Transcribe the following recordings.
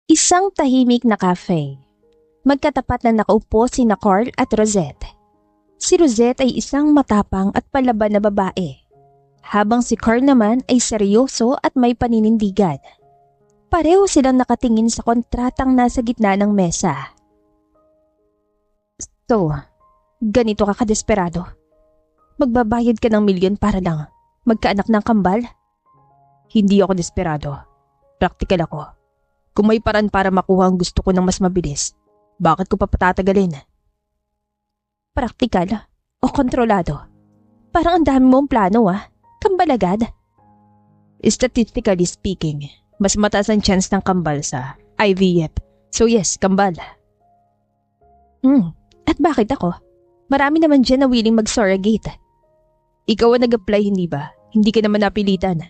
Isang tahimik na cafe. Magkatapat na nakaupo sina Carl at Rosette. Si Rosette ay isang matapang at palaban na babae, habang si Carl naman ay seryoso at may paninindigan. Pareho silang nakatingin sa kontratang nasa gitna ng mesa. So, ganito ka kadesperado? Magbabayad ka ng milyon para lang magkaanak ng kambal? Hindi ako desperado. Praktikal ako. Kung may paraan para makuha ang gusto ko ng mas mabilis, bakit ko pa patatagalin? Praktikal o kontrolado? Parang ang dami mong plano Kambal agad? Statistically speaking, mas mataas ang chance ng kambal sa IVF. So yes, kambal. At bakit ako? Marami naman dyan na willing mag-surrogate. Ikaw ang nag-apply, hindi ba? Hindi ka naman napilitan.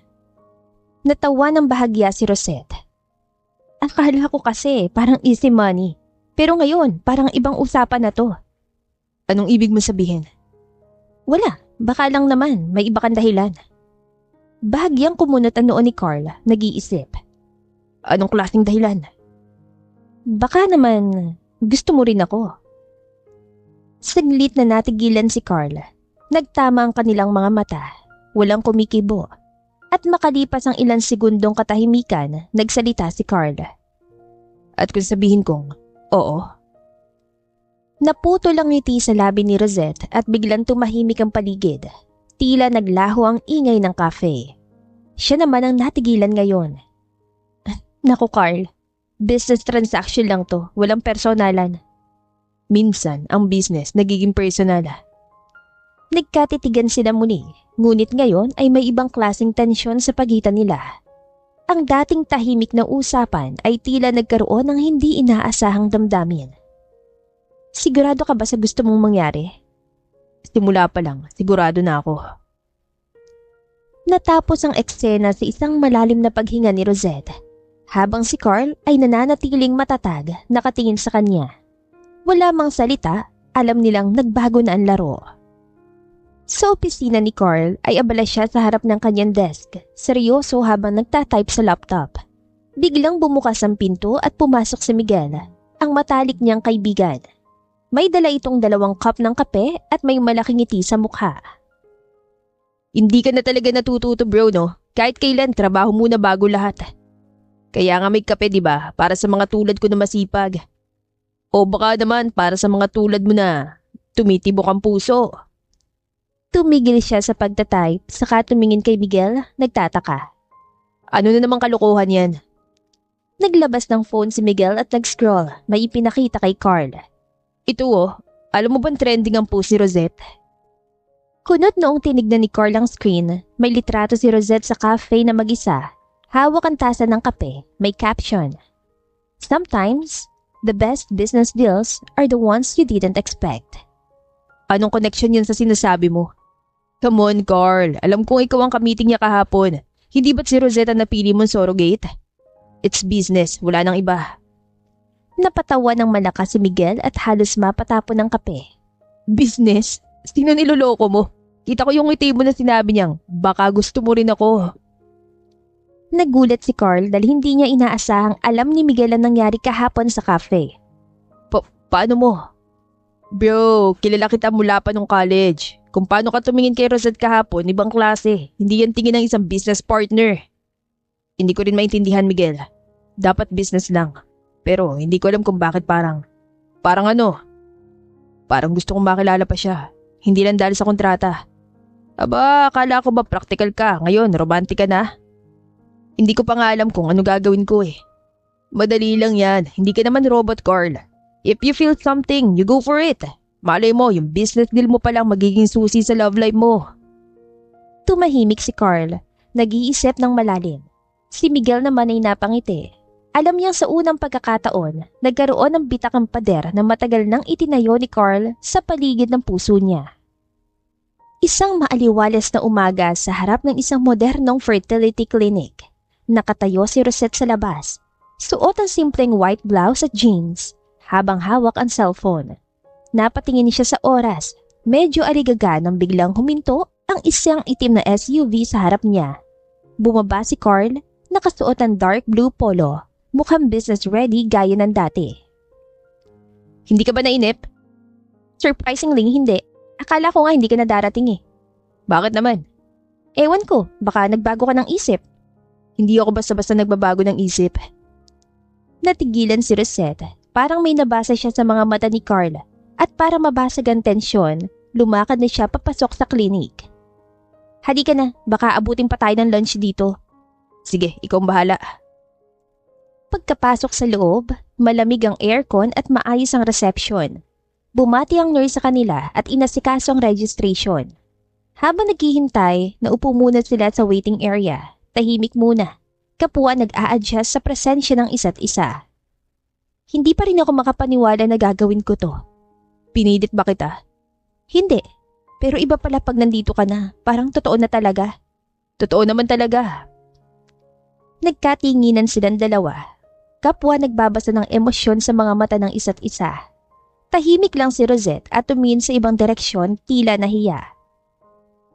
Natawa ng bahagya si Rosette. Akala ko kasi parang easy money. Pero ngayon, parang ibang usapan na to. Anong ibig mo sabihin? Wala, baka lang naman, may iba kang dahilan. Bahagyang kumunot ang noon ni Carl, nag-iisip. Anong klaseng dahilan? Baka naman, gusto mo rin ako. Saglit na natigilan si Carl. Nagtama ang kanilang mga mata, walang kumikibo. At makalipas ang ilang segundong katahimikan, nagsalita si Carl. At kung sabihin kong, oo. Naputol ang ngiti sa labi ni Rosette at biglang tumahimik ang paligid. Tila naglaho ang ingay ng cafe. Siya naman ang natigilan ngayon. Naku Carl, business transaction lang to, walang personalan. Minsan, ang business nagiging personal. Nagkatitigan sila muli, ngunit ngayon ay may ibang klaseng tensyon sa pagitan nila. Ang dating tahimik na usapan ay tila nagkaroon ng hindi inaasahang damdamin. Sigurado ka ba sa gusto mong mangyari? Simula pa lang, sigurado na ako. Natapos ang eksena sa isang malalim na paghinga ni Rosette, habang si Carl ay nananatiling matatag, nakatingin sa kanya. Wala mang salita, alam nilang nagbago na ang laro. Sa opisina ni Carl ay abala siya sa harap ng kanyang desk, seryoso habang nagtatype sa laptop. Biglang bumukas ang pinto at pumasok si Miguel, ang matalik niyang kaibigan. May dala itong 2 cup ng kape at may malaking ngiti sa mukha. Hindi ka na talaga natututo bro no? Kahit kailan trabaho muna bago lahat. Kaya nga may kape diba para sa mga tulad ko na masipag. O baka naman para sa mga tulad mo na tumitibok ang puso. Tumigil siya sa pagtatype, saka tumingin kay Miguel, nagtataka. Ano na namang kalokohan yan? Naglabas ng phone si Miguel at nag-scroll, may ipinakita kay Carl. Ito alam mo bang trending ang post ni Rosette? Kunot noong tinignan ni Carl ang screen, may litrato si Rosette sa cafe na mag-isa. Hawak ang tasa ng kape, may caption. Sometimes, the best business deals are the ones you didn't expect. Anong connection yun sa sinasabi mo? Come on, Carl. Alam kong ikaw ang kamiting niya kahapon. Hindi ba't si Rosette ang napili mong surrogate? It's business. Wala nang iba. Napatawa ng malakas si Miguel at halos mapatapon ng kape. Business? Sino niloloko mo? Kita ko yung ngiti mo na sinabi niyang, baka gusto mo rin ako. Nagulat si Carl dahil hindi niya inaasahang alam ni Miguel ang nangyari kahapon sa cafe. Paano mo? Bro, kilala kita mula pa nung college. Kung paano ka tumingin kay Rosette kahapon, ibang klase. Hindi yan tingin ng isang business partner. Hindi ko rin maintindihan, Miguel. Dapat business lang. Pero hindi ko alam kung bakit parang gusto kong makilala pa siya. Hindi lang dahil sa kontrata. Aba, akala ko ba practical ka? Ngayon, romantic ka na? Hindi ko pa nga alam kung ano gagawin ko eh. Madali lang yan. Hindi ka naman robot, Carl. If you feel something, you go for it. Malay mo, yung business deal mo palang magiging susi sa love life mo. Tumahimik si Carl. Nag-iisip ng malalim. Si Miguel naman ay napangiti. Alam niyang sa unang pagkakataon, nagkaroon ng bitakang pader na matagal nang itinayo ni Carl sa paligid ng puso niya. Isang maaliwalas na umaga sa harap ng isang modernong fertility clinic. Nakatayo si Rosette sa labas. Suot ang simpleng white blouse at jeans, habang hawak ang cellphone. Napatingin siya sa oras. Medyo aligaga nang biglang huminto ang isang itim na SUV sa harap niya. Bumaba si Carl, nakasuot ang dark blue polo, Mukhang business ready gaya ng dati. Hindi ka ba nainip? Surprisingly, hindi. Akala ko nga hindi ka na darating eh. Bakit naman? Ewan ko, baka nagbago ka ng isip. Hindi ako basta-basta nagbabago ng isip. Natigilan si Rosette. Parang may nabasa siya sa mga mata ni Carl at para mabasag ang tensyon, lumakad na siya papasok sa klinik. Halika na, baka abutin pa tayo ng lunch dito. Sige, ikaw ang bahala. Pagkapasok sa loob, malamig ang aircon at maayos ang reception. Bumati ang nurse sa kanila at inasikaso ang registration. Habang naghihintay, naupo muna sila sa waiting area. Tahimik muna. Kapwa nag-a-adjust sa presensya ng isa't isa. Hindi pa rin ako makapaniwala na gagawin ko to. Pinilit ba kita? Hindi. Pero iba pala pag nandito ka na. Parang totoo na talaga. Totoo naman talaga. Nagkatinginan silang dalawa. Kapwa nagbabasa ng emosyon sa mga mata ng isa't isa. Tahimik lang si Rosette at tumingin sa ibang direksyon tila nahiya.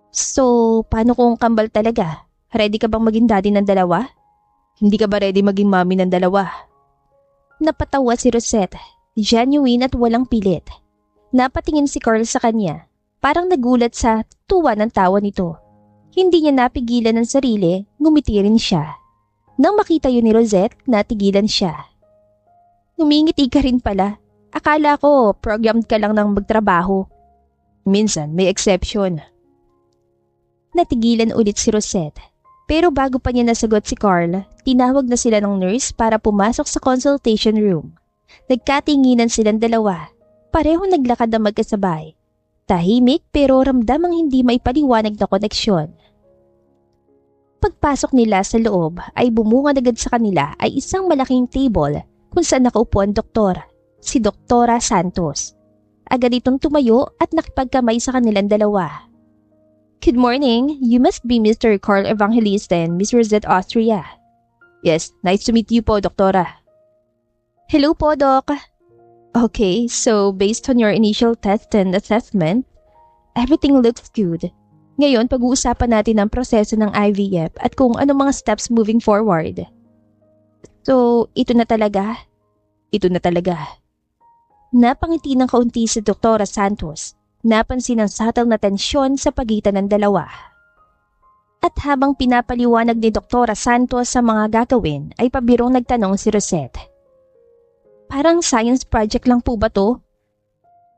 So, paano kung kambal talaga? Ready ka bang maging daddy ng dalawa? Hindi ka ba ready maging mommy ng dalawa? Napatawa si Rosette, genuine at walang pilit. Napatingin si Carl sa kanya, parang nagulat sa tuwa ng tawa nito. Hindi niya napigilan ng sarili, ngumiti rin siya. Nang makita yun ni Rosette, natigilan siya. Ngumingiti ka rin pala. Akala ko programmed ka lang ng magtrabaho. Minsan may exception. Natigilan ulit si Rosette. Pero bago pa niya nasagot si Carl, tinawag na sila ng nurse para pumasok sa consultation room. Nagkatinginan silang dalawa. Pareho naglakad na magkasabay. Tahimik pero ramdamang hindi maipaliwanag na koneksyon. Pagpasok nila sa loob ay bumungad agad sa kanila ay isang malaking table kung saan nakaupo ang doktor, si Doktora Santos. Agad itong tumayo at nakipagkamay sa kanilang dalawa. Good morning. You must be Mr. Carl Evangelista and Miss Rosette Austria. Yes, nice to meet you po, Doktora. Hello po, Doc. Okay, so based on your initial test and assessment, everything looks good. Ngayon, pag-uusapan natin ang proseso ng IVF at kung ano mga steps moving forward. So, ito na talaga? Ito na talaga. Napangiti ng kaunti si Doktora Santos. Napansin ang subtle na tensyon sa pagitan ng dalawa. At habang pinapaliwanag ni Doktora Santos sa mga gagawin ay pabirong nagtanong si Rosette. Parang science project lang po ba to?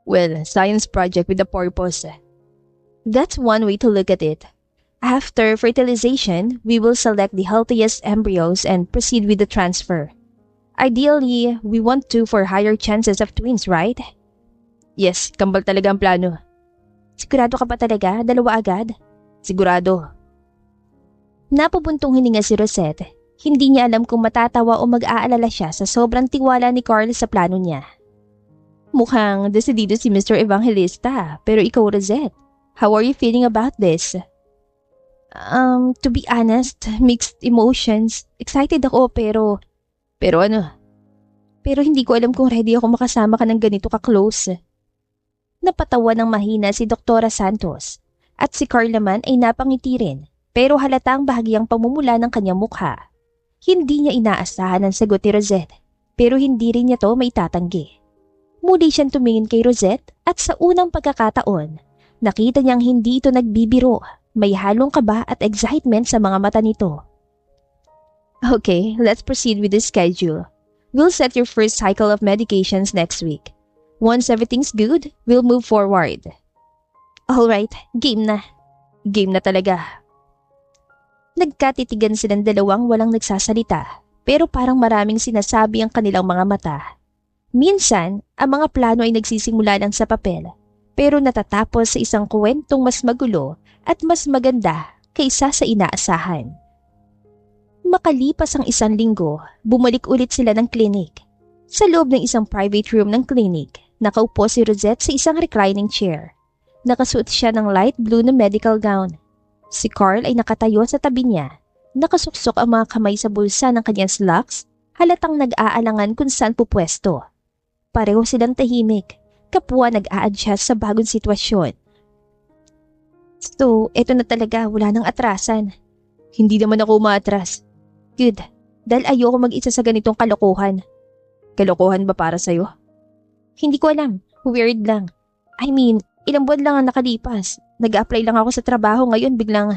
Well, science project with a purpose. That's one way to look at it. After fertilization, we will select the healthiest embryos and proceed with the transfer. Ideally, we want to for higher chances of twins, right? Yes, kambal talaga ang plano. Sigurado ka pa talaga? Dalawa agad? Sigurado. Napubuntong hininga si Rosette. Hindi niya alam kung matatawa o mag-aalala siya sa sobrang tiwala ni Carl sa plano niya. Mukhang desidido si Mr. Evangelista, pero ikaw, Rosette, how are you feeling about this? To be honest, mixed emotions. Excited ako pero... Pero ano? Pero hindi ko alam kung ready ako makasama ka ng ganito ka-close. Napatawa ng mahina si Doktora Santos at si Carl naman ay napangiti rin pero halatang bahagyang pamumula ng kanyang mukha. Hindi niya inaasahan ang sagot ni Rosette pero hindi rin niya to maitatanggi. Muli siyang tumingin kay Rosette at sa unang pagkakataon, nakita niyang hindi ito nagbibiro, may halong kaba at excitement sa mga mata nito. Okay, let's proceed with the schedule. We'll set your first cycle of medications next week. Once everything's good, we'll move forward. Alright, game na. Game na talaga. Nagkatitigan silang dalawang walang nagsasalita, pero parang maraming sinasabi ang kanilang mga mata. Minsan, ang mga plano ay nagsisimula lang sa papel, pero natatapos sa isang kwentong mas magulo at mas maganda kaysa sa inaasahan. Makalipas ang isang linggo, bumalik ulit sila ng klinik. Sa loob ng isang private room ng klinik, nakaupo si Rosette sa isang reclining chair. Nakasuot siya ng light blue na medical gown. Si Carl ay nakatayo sa tabi niya. Nakasuksok ang mga kamay sa bulsa ng kanyang slacks, halatang nag-aalangan kung saan pupwesto. Pareho silang tahimik, kapwa nag-a-adjust sa bagong sitwasyon. So, eto na talaga, wala nang atrasan. Hindi naman ako umaatras. Good. dahil ayoko mag-isa sa ganitong kalokohan. Kalokohan ba para sa'yo? Hindi ko alam. Weird lang. I mean, ilang buwan lang ang nakalipas. Nag-apply lang ako sa trabaho ngayon biglang...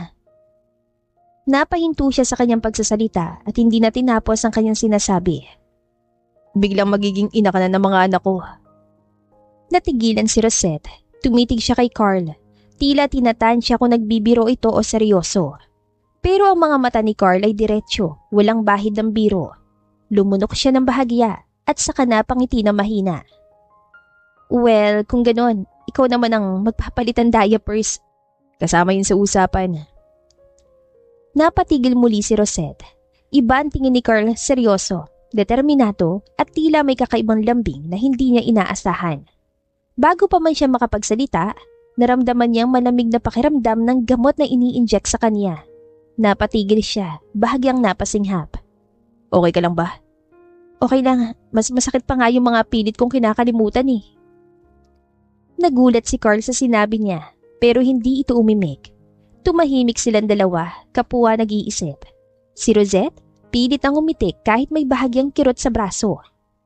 Napahinto siya sa kanyang pagsasalita at hindi na tinapos ang kanyang sinasabi. Biglang magiging ina ka na ng mga anak ko. Natigilan si Rosette. Tumitig siya kay Carl. Tila tinatansya kung nagbibiro ito o seryoso. Pero ang mga mata ni Carl ay diretsyo, walang bahid ng biro. Lumunok siya ng bahagya at saka napangiti na mahina. Well, kung ganon, ikaw naman ang magpapalit ng diapers. Kasama yun sa usapan. Napatigil muli si Rosette. Iba ang tingin ni Carl, seryoso, determinado at tila may kakaibang lambing na hindi niya inaasahan. Bago pa man siya makapagsalita, naramdaman niyang malamig na pakiramdam ng gamot na ini-inject sa kanya. Napatigil siya, bahagyang napasinghap. Okay ka lang ba? Okay lang, mas masakit pa nga yung mga pilit kong kinakalimutan eh. Nagulat si Carl sa sinabi niya, pero hindi ito umimik. Tumahimik silang dalawa, kapwa nag-iisip. Si Rosette, pilit ang umitik kahit may bahagyang kirot sa braso.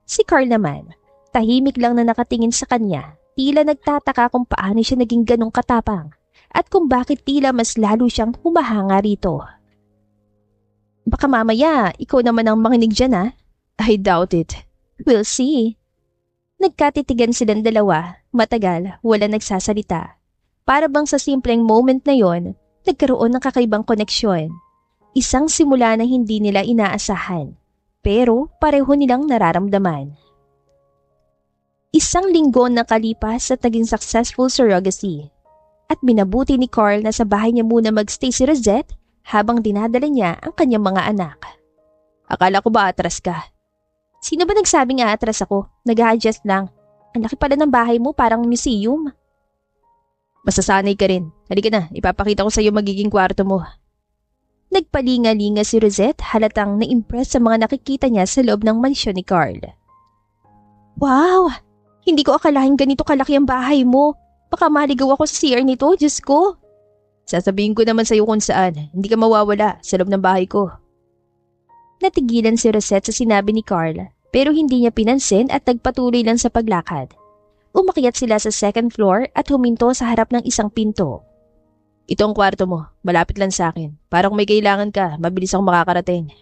Si Carl naman, tahimik lang na nakatingin sa kanya, tila nagtataka kung paano siya naging ganong katapang at kung bakit tila mas lalo siyang humahanga rito. Baka mamaya, ikaw naman ang manginig dyan ah. I doubt it. We'll see. Nagkatitigan silang dalawa, matagal, wala nagsasalita. Para bang sa simpleng moment na yon, nagkaroon ng kakaibang koneksyon. Isang simula na hindi nila inaasahan, pero pareho nilang nararamdaman. Isang linggo na kalipas at naging successful surrogacy. At binabuti ni Carl na sa bahay niya muna magstay si Rosette habang dinadala niya ang kanyang mga anak. Akala ko ba atras ka? Sino ba nagsabing aatras ako? Nag-a-adjust lang. Ang laki pala ng bahay mo, parang museum. Masasanay ka rin. Halika na, ipapakita ko sa iyo magiging kwarto mo. Nagpalinga-linga si Rosette halatang na-impress sa mga nakikita niya sa loob ng mansyon ni Carl. Wow! Hindi ko akalain ganito kalaki ang bahay mo. Baka maligaw ako sa CR nito, Diyos ko. Sasabihin ko naman sa iyo kung saan. Hindi ka mawawala sa loob ng bahay ko. Natigilan si Rosette sa sinabi ni Carl pero hindi niya pinansin at nagpatuloy lang sa paglakad. Umakyat sila sa second floor at huminto sa harap ng isang pinto. Ito ang kwarto mo. Malapit lang sa akin. Para kung may kailangan ka, mabilis akong makakarating.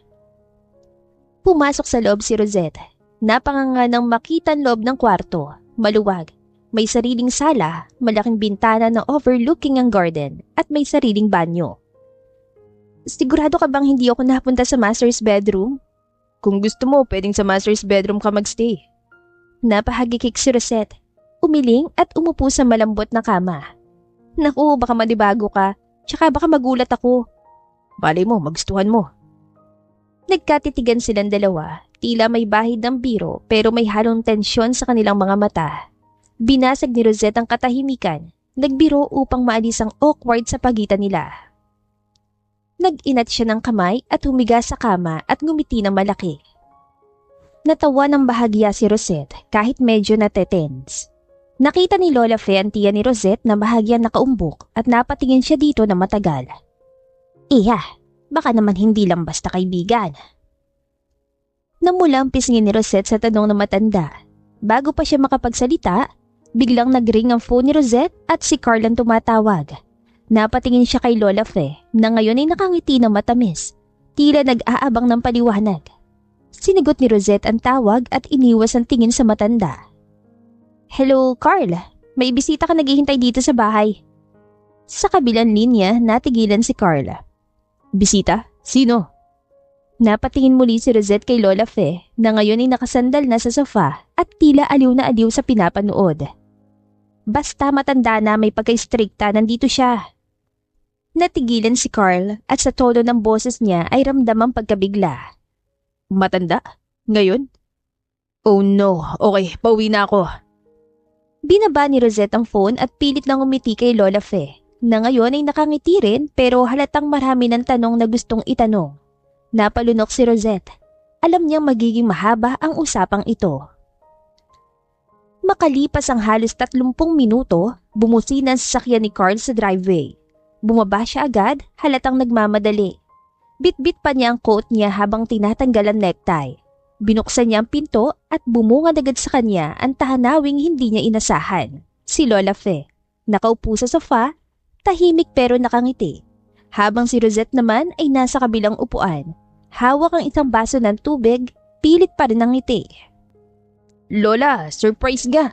Pumasok sa loob si Rosette. Napanganga ng makita ang loob ng kwarto. Maluwag. May sariling sala, malaking bintana na overlooking ang garden at may sariling banyo. Sigurado ka bang hindi ako napunta sa master's bedroom? Kung gusto mo, pwedeng sa master's bedroom ka magstay. Napahagikik si Rosette. Umiling at umupo sa malambot na kama. Naku, baka madibago ka. Tsaka baka magulat ako. Balay mo, magustuhan mo. Nagkatitigan silang dalawa. Tila may bahid ng biro pero may halong tensyon sa kanilang mga mata. Binasag ni Rosette ang katahimikan. Nagbiro upang maalis ang awkward sa pagitan nila. Nag-inat siya ng kamay at humiga sa kama at ngumiti ng malaki. Natawa ng bahagya si Rosette kahit medyo natetense. Nakita ni Lola Fe ang tiya ni Rosette na bahagya nakaumbok at napatingin siya dito na matagal. Iya, baka naman hindi lang basta kaibigan. Namula ang pisngi ni Rosette sa tanong ng matanda. Bago pa siya makapagsalita, biglang nagring ang phone ni Rosette at si Carl ang tumatawag. Napatingin siya kay Lola Fe na ngayon ay nakangiti ng matamis. Tila nag-aabang ng paliwanag. Sinigot ni Rosette ang tawag at iniwas ang tingin sa matanda. Hello, Carl. May bisita ka naghihintay dito sa bahay. Sa kabilang linya, natigilan si Carl. Bisita? Sino? Napatingin muli si Rosette kay Lola Fe na ngayon ay nakasandal na sa sofa at tila aliw na aliw sa pinapanood. Basta matanda na may pagka-strikta, nandito siya. Natigilan si Carl at sa tono ng boses niya ay ramdam ang pagkabigla. Matanda? Ngayon? Oh no, okay, pauwi na ako. Binaba ni Rosette ang phone at pilit nang umiti kay Lola Fe na ngayon ay nakangiti rin pero halatang marami ng tanong na gustong itanong. Napalunok si Rosette. Alam niyang magiging mahaba ang usapang ito. Makalipas ang halos 30 minuto, bumusina ang sasakyan ni Carl sa driveway. Bumaba siya agad, halatang nagmamadali. Bit-bit pa niya ang coat niya habang tinatanggal ang necktie. Binuksan niya ang pinto at bumungad agad sa kanya ang tahanawing hindi niya inasahan. Si Lola Fe. Nakaupo sa sofa, tahimik pero nakangiti. Habang si Rosette naman ay nasa kabilang upuan. Hawak ang isang baso ng tubig, pilit pa rin ang ngiti. Lola, surprise nga.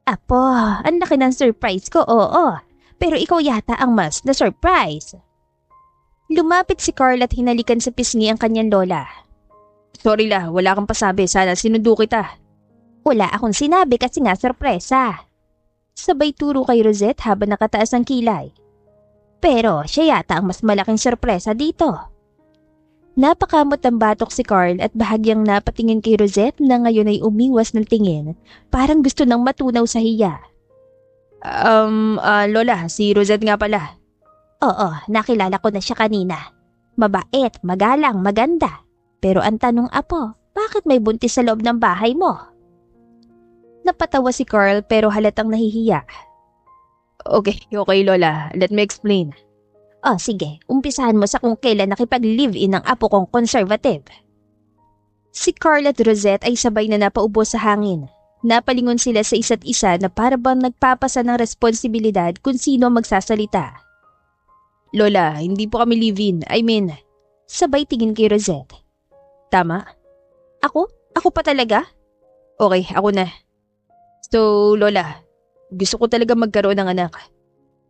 Apo, ang laki ng surprise ko, oo. Pero ikaw yata ang mas na surprise. Lumapit si Carl at hinalikan sa pisngi ang kanyang lola. Sorry la, wala kang pasabi. Sana sinundo kita. Wala akong sinabi kasi nga sorpresa. Sabay turo kay Rosette habang nakataas ang kilay. Pero siya yata ang mas malaking sorpresa dito. Napakamot ang batok si Carl at bahagyang napatingin kay Rosette na ngayon ay umiwas ng tingin. Parang gusto nang matunaw sa hiya. Lola, si Rosette nga pala. Oo, nakilala ko na siya kanina. Mabait, magalang, maganda. Pero ang tanong, Apo, bakit may buntis sa loob ng bahay mo? Napatawa si Carl pero halatang nahihiya. Okay, Lola. Let me explain. Oh, sige, umpisahan mo sa kung kailan nakipag-live-in ang apo kong conservative. Si Carl at Rosette ay sabay na napaubo sa hangin. Napalingon sila sa isa't isa na para bang nagpapasa ng responsibilidad kung sino magsasalita. Lola, hindi po kami live-in. Sabay tingin kay Rosette. Tama? Ako? Ako pa talaga? Okay, ako na. So, Lola, gusto ko talaga magkaroon ng anak.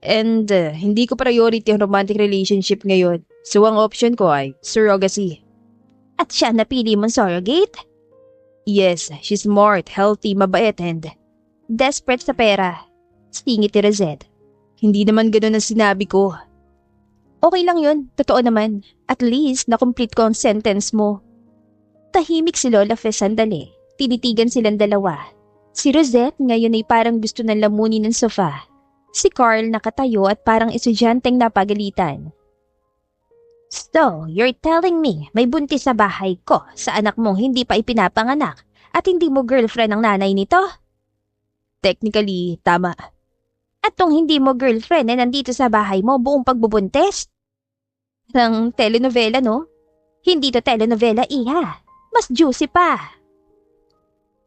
And hindi ko priority ang romantic relationship ngayon. So, ang option ko ay surrogacy. At siya napili mong surrogate? Yes, she's smart, healthy, mabait, and desperate sa pera. Stingit ni Rosette. Hindi naman ganun ang sinabi ko. Okay lang yun, totoo naman. At least, na-complete ko ang sentence mo. Tahimik si Lola Fe sandali. Tinitigan silang dalawa. Si Rosette ngayon ay parang gusto ng lamunin ng sofa. Si Carl nakatayo at parang estudyanteng napagalitan. So, you're telling me may buntis sa bahay ko sa anak mong hindi pa ipinapanganak at hindi mo girlfriend ang nanay nito? Technically, tama. At tong hindi mo girlfriend na nandito sa bahay mo buong pagbubuntis? Ng telenovela, no? Hindi to telenovela, iha. Mas juicy pa.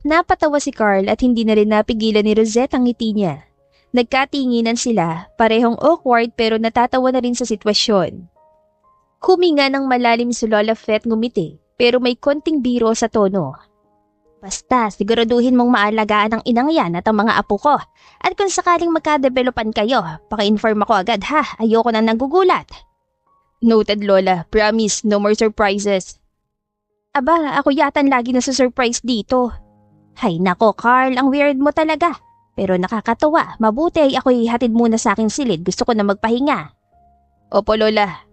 Napatawa si Carl at hindi na rin napigilan ni Rosette ang ngiti niya. Nagkatinginan sila, parehong awkward pero natatawa na rin sa sitwasyon. Huminga ng malalim si Lola Fe at ngumiti, pero may konting biro sa tono. Basta, siguraduhin mong maalagaan ang inang yan at ang mga apo ko. At kung sakaling magka-developan kayo, paki-inform ako agad ha, ayoko nang nagugulat. Noted, Lola. Promise, no more surprises. Aba, ako yatan lagi na sa surprise dito. Hay nako, Carl, ang weird mo talaga. Pero nakakatawa, mabuti ay ako ihatid muna sa aking silid, gusto ko na magpahinga. Opo, Lola.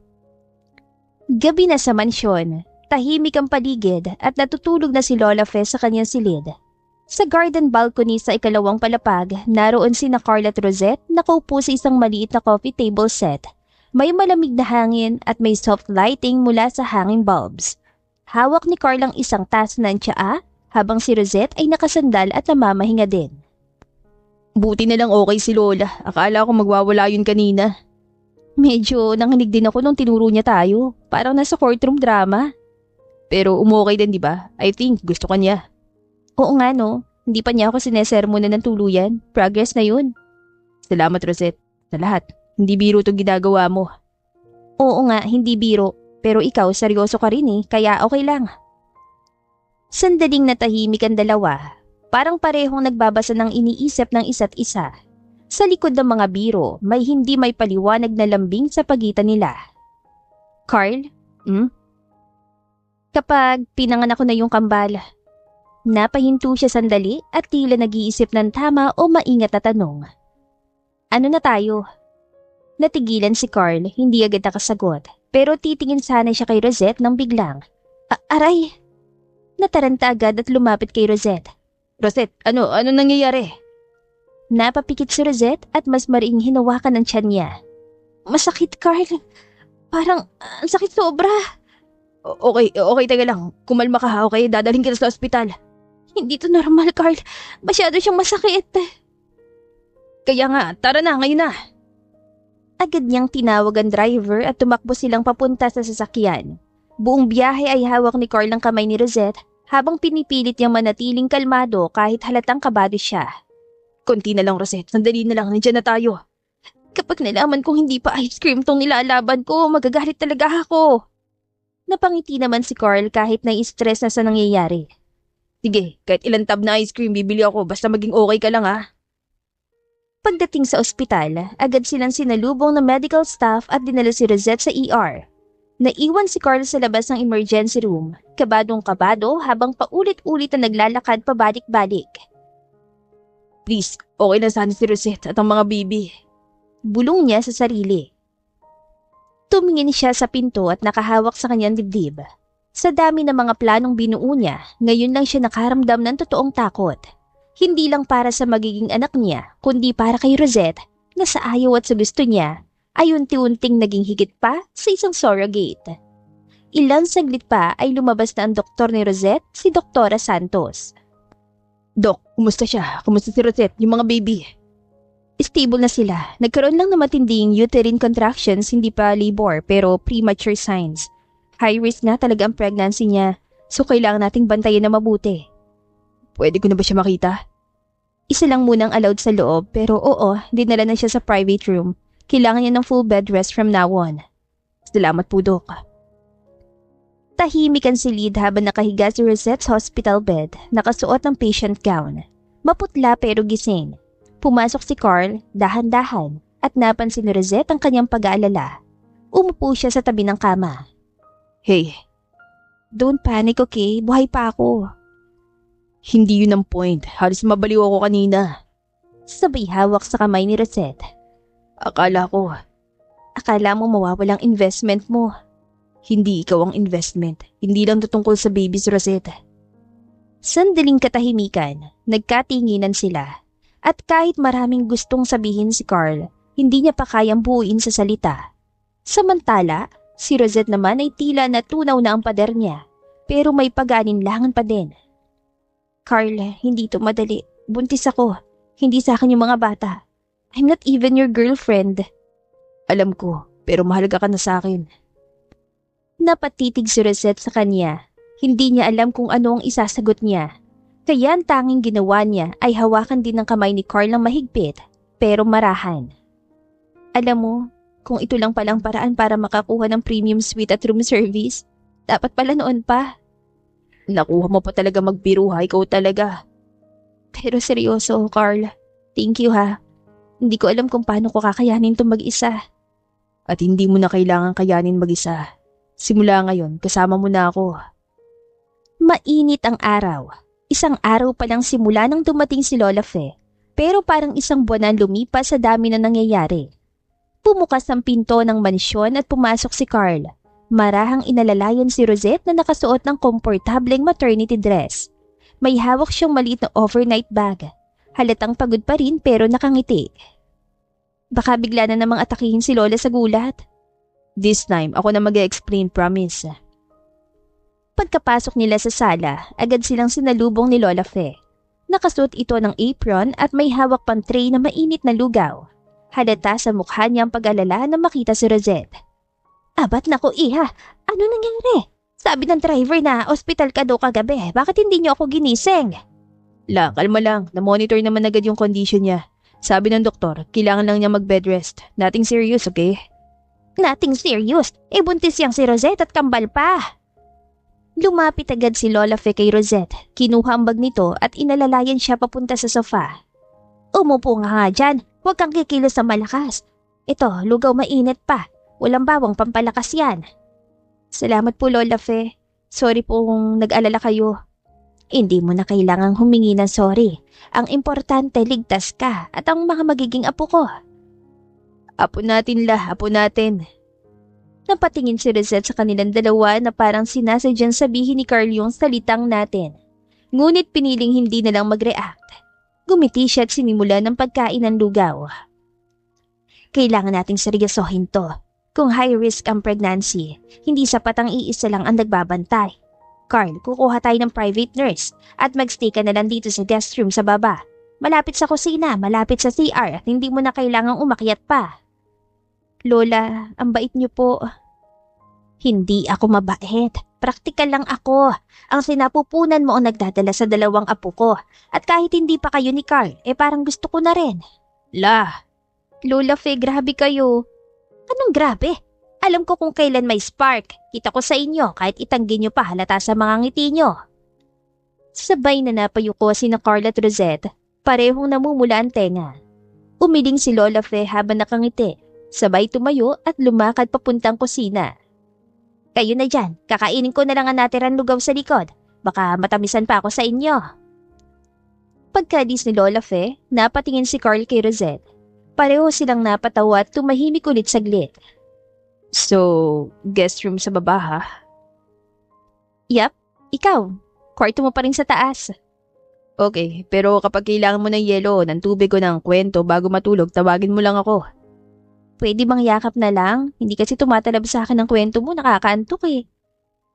Gabi na sa mansyon, tahimik ang paligid at natutulog na si Lola Fe sa kanyang silid. Sa garden balcony sa ikalawang palapag, naroon sina Carl at Rosette nakaupo sa isang maliit na coffee table set. May malamig na hangin at may soft lighting mula sa hanging bulbs. Hawak ni Carl ang isang taso ng tsaa habang si Rosette ay nakasandal at namamahinga din. Buti na lang okay si Lola. Akala ko magwawala yun kanina. Medyo nanginig din ako nung tinuro niya tayo. Parang nasa courtroom drama. Pero umukay din, di ba? I think gusto ka niya. Oo nga no. Hindi pa niya ako sinesermonan ng tuluyan. Progress na yun. Salamat, Rosette. Sa lahat. Hindi biro itong ginagawa mo. Oo nga, hindi biro. Pero ikaw, seryoso ka rin kaya okay lang. Sandaling natahimik ang dalawa. Parang parehong nagbabasa ng iniisip ng isa't isa. Sa likod ng mga biro, may hindi may paliwanag na lambing sa pagitan nila. Carl? Kapag pinanganak ko na yung kambal. Napahinto siya sandali at tila nag-iisip ng tama o maingat na tanong. Ano na tayo? Natigilan si Carl, hindi agad nakasagot. Pero titingin sana siya kay Rosette nang biglang. Aray! Nataranta agad at lumapit kay Rosette. Rosette, ano nangyayari? Napapikit si Rosette at mas mariing hinawakan ang tiyan niya. Masakit, Carl. Parang ang sakit sobra. Okay, teka lang. Kumalma ka, okay? Dadalhin kita sa ospital. Hindi to normal, Carl. Masyado siyang masakit. Kaya nga, tara na, ngayon na. Agad niyang tinawag ang driver at tumakbo silang papunta sa sasakyan. Buong biyahe ay hawak ni Carl ang kamay ni Rosette habang pinipilit niyang manatiling kalmado kahit halatang kabado siya. Konti na lang, Rosette. Sandali na lang. Nandiyan na tayo. Kapag nalaman kong hindi pa ice cream tong nilalaban ko, magagalit talaga ako. Napangiti naman si Carl kahit nai-stress na sa nangyayari. Sige, kahit ilang tab na ice cream bibili ako basta maging okay ka lang ha. Pagdating sa ospital, agad silang sinalubong ng medical staff at dinala si Rosette sa ER. Naiwan si Carl sa labas ng emergency room, kabadong-kabado habang paulit-ulit na naglalakad pabalik-balik. Please, okay na sana si Rosette at ang mga baby. Bulong niya sa sarili. Tumingin siya sa pinto at nakahawak sa kanyang dibdib. Sa dami ng mga planong binuo niya, ngayon lang siya nakaramdam ng totoong takot. Hindi lang para sa magiging anak niya, kundi para kay Rosette na sa ayaw at sa gusto niya ay unti-unting naging higit pa sa isang surrogate. Ilang saglit pa ay lumabas na ang doktor ni Rosette, si Doktora Santos. Dok, kumusta siya? Kumusta si Rosette, yung mga baby? Stable na sila. Nagkaroon lang ng matinding uterine contractions, hindi pa labor pero premature signs. High risk na talaga ang pregnancy niya, so kailangan nating bantayan na mabuti. Pwede ko na ba siya makita? Isa lang munang allowed sa loob pero oo, dinala na siya sa private room. Kailangan niya ng full bed rest from now on. Salamat po, Dok. Tahimik ang silid habang nakahiga si Rosette's hospital bed, nakasuot ng patient gown. Maputla pero gising. Pumasok si Carl, dahan-dahan, at napansin ni Rosette ang kanyang pag-aalala. Umupo siya sa tabi ng kama. Hey. Don't panic, okay? Buhay pa ako. Hindi yun ang point. Halos mabaliw ako kanina. Sabay hawak sa kamay ni Rosette. Akala mo mawawalang investment mo. Hindi ikaw ang investment. Hindi lang tutungkol sa babies, Rosette. Sandaling katahimikan, nagkatinginan sila. At kahit maraming gustong sabihin si Carl, hindi niya pa kayang buuin sa salita. Samantala, si Rosette naman ay tila natunaw na ang pader niya, pero may pag-aalinlangan pa din. Carl, hindi to madali. Buntis ako. Hindi sa akin yung mga bata. I'm not even your girlfriend. Alam ko, pero mahalaga ka na sa akin. Napatitig si Rosette sa kanya. Hindi niya alam kung ano ang isasagot niya. Kaya ang tanging ginawa niya ay hawakan din ng kamay ni Carl ng mahigpit, pero marahan. Alam mo, kung ito lang palang paraan para makakuha ng premium suite at room service, dapat pala noon pa. Nakuha mo pa talaga magbiro ha, ikaw talaga. Pero seryoso, Carl. Thank you ha. Hindi ko alam kung paano ko kakayanin itong mag-isa. At hindi mo na kailangan kayanin mag-isa. Simula ngayon, kasama mo na ako. Mainit ang araw. Isang araw pa lang simula nang dumating si Lola Fe, pero parang isang buwan ang lumipas sa dami na nangyayari. Pumukas ang pinto ng mansyon at pumasok si Carl. Marahang inalalayan si Rosette na nakasuot ng komportableng maternity dress. May hawak siyang maliit na overnight bag. Halatang pagod pa rin pero nakangiti. Baka bigla na namang atakihin si Lola sa gulat. This time, ako na mag-explain, promise. Pagkapasok nila sa sala, agad silang sinalubong ni Lola Fe. Nakasuot ito ng apron at may hawak pang tray na mainit na lugaw. Halata sa mukha niya ang pag-alala na makita si Rosette. Abat naku iha, ano nangyari? Sabi ng driver na ospital ka daw kagabi, bakit hindi niyo ako ginising? Kalma lang, na-monitor naman agad yung condition niya. Sabi ng doktor, kailangan lang niya mag-bed rest. Nothing serious, okay? Nothing serious? Buntis yang si Rosette at kambal pa. Lumapit agad si Lola Fe kay Rosette, kinuha ang bag nito at inalalayan siya papunta sa sofa. Umupo nga dyan, huwag kang kikilos sa malakas. Ito, lugaw mainit pa, walang bawang pampalakas yan. Salamat po Lola Fe, sorry po kung nag-alala kayo. Hindi mo na kailangang humingi ng sorry, ang importante ligtas ka at ang mga magiging apo ko. Apo natin. Napatingin si Rosette sa kanilang dalawa na parang sinasadyang sabihin ni Carl yung salitang natin. Ngunit piniling hindi na lang mag-react. Gumiti siya at sinimula ng pagkain ng lugaw. Kailangan nating seryosohin to. Kung high risk ang pregnancy, hindi sapat ang iisa lang ang nagbabantay. Carl, kukuha tayo ng private nurse at magstay ka na lang dito sa guest room sa baba. Malapit sa kusina, malapit sa CR at hindi mo na kailangang umakyat pa. Lola, ang bait niyo po. Hindi ako mabait. Praktikal lang ako. Ang sinapupunan mo ang nagdadala sa dalawang apo ko. At kahit hindi pa kayo ni Carl, parang gusto ko na rin. La, Lola Fe, grabe kayo. Anong grabe? Alam ko kung kailan may spark. Kita ko sa inyo kahit itanggi nyo pa halata sa mga ngiti nyo. Sabay na napayuko si na Carl at Rosette. Parehong namumula ang tenga. Umiling si Lola Fe habang nakangiti. Sabay tumayo at lumakad papuntang kusina. Kayo na dyan, kakainin ko na lang ang natirang lugaw sa likod. Baka matamisan pa ako sa inyo. Pagkadis ni Lola Fe, napatingin si Carl kay Rosette. Pareho silang napatawa at tumahimik ulit saglit. so, guest room sa baba ha? Yap, ikaw. Kwarto mo pa rin sa taas. Okay, pero kapag kailangan mo ng yelo, ng tubig o ng kwento bago matulog, tawagin mo lang ako. Pwede bang yakap na lang? Hindi kasi tumatalab sa akin ang kwento mo, nakakaantok eh.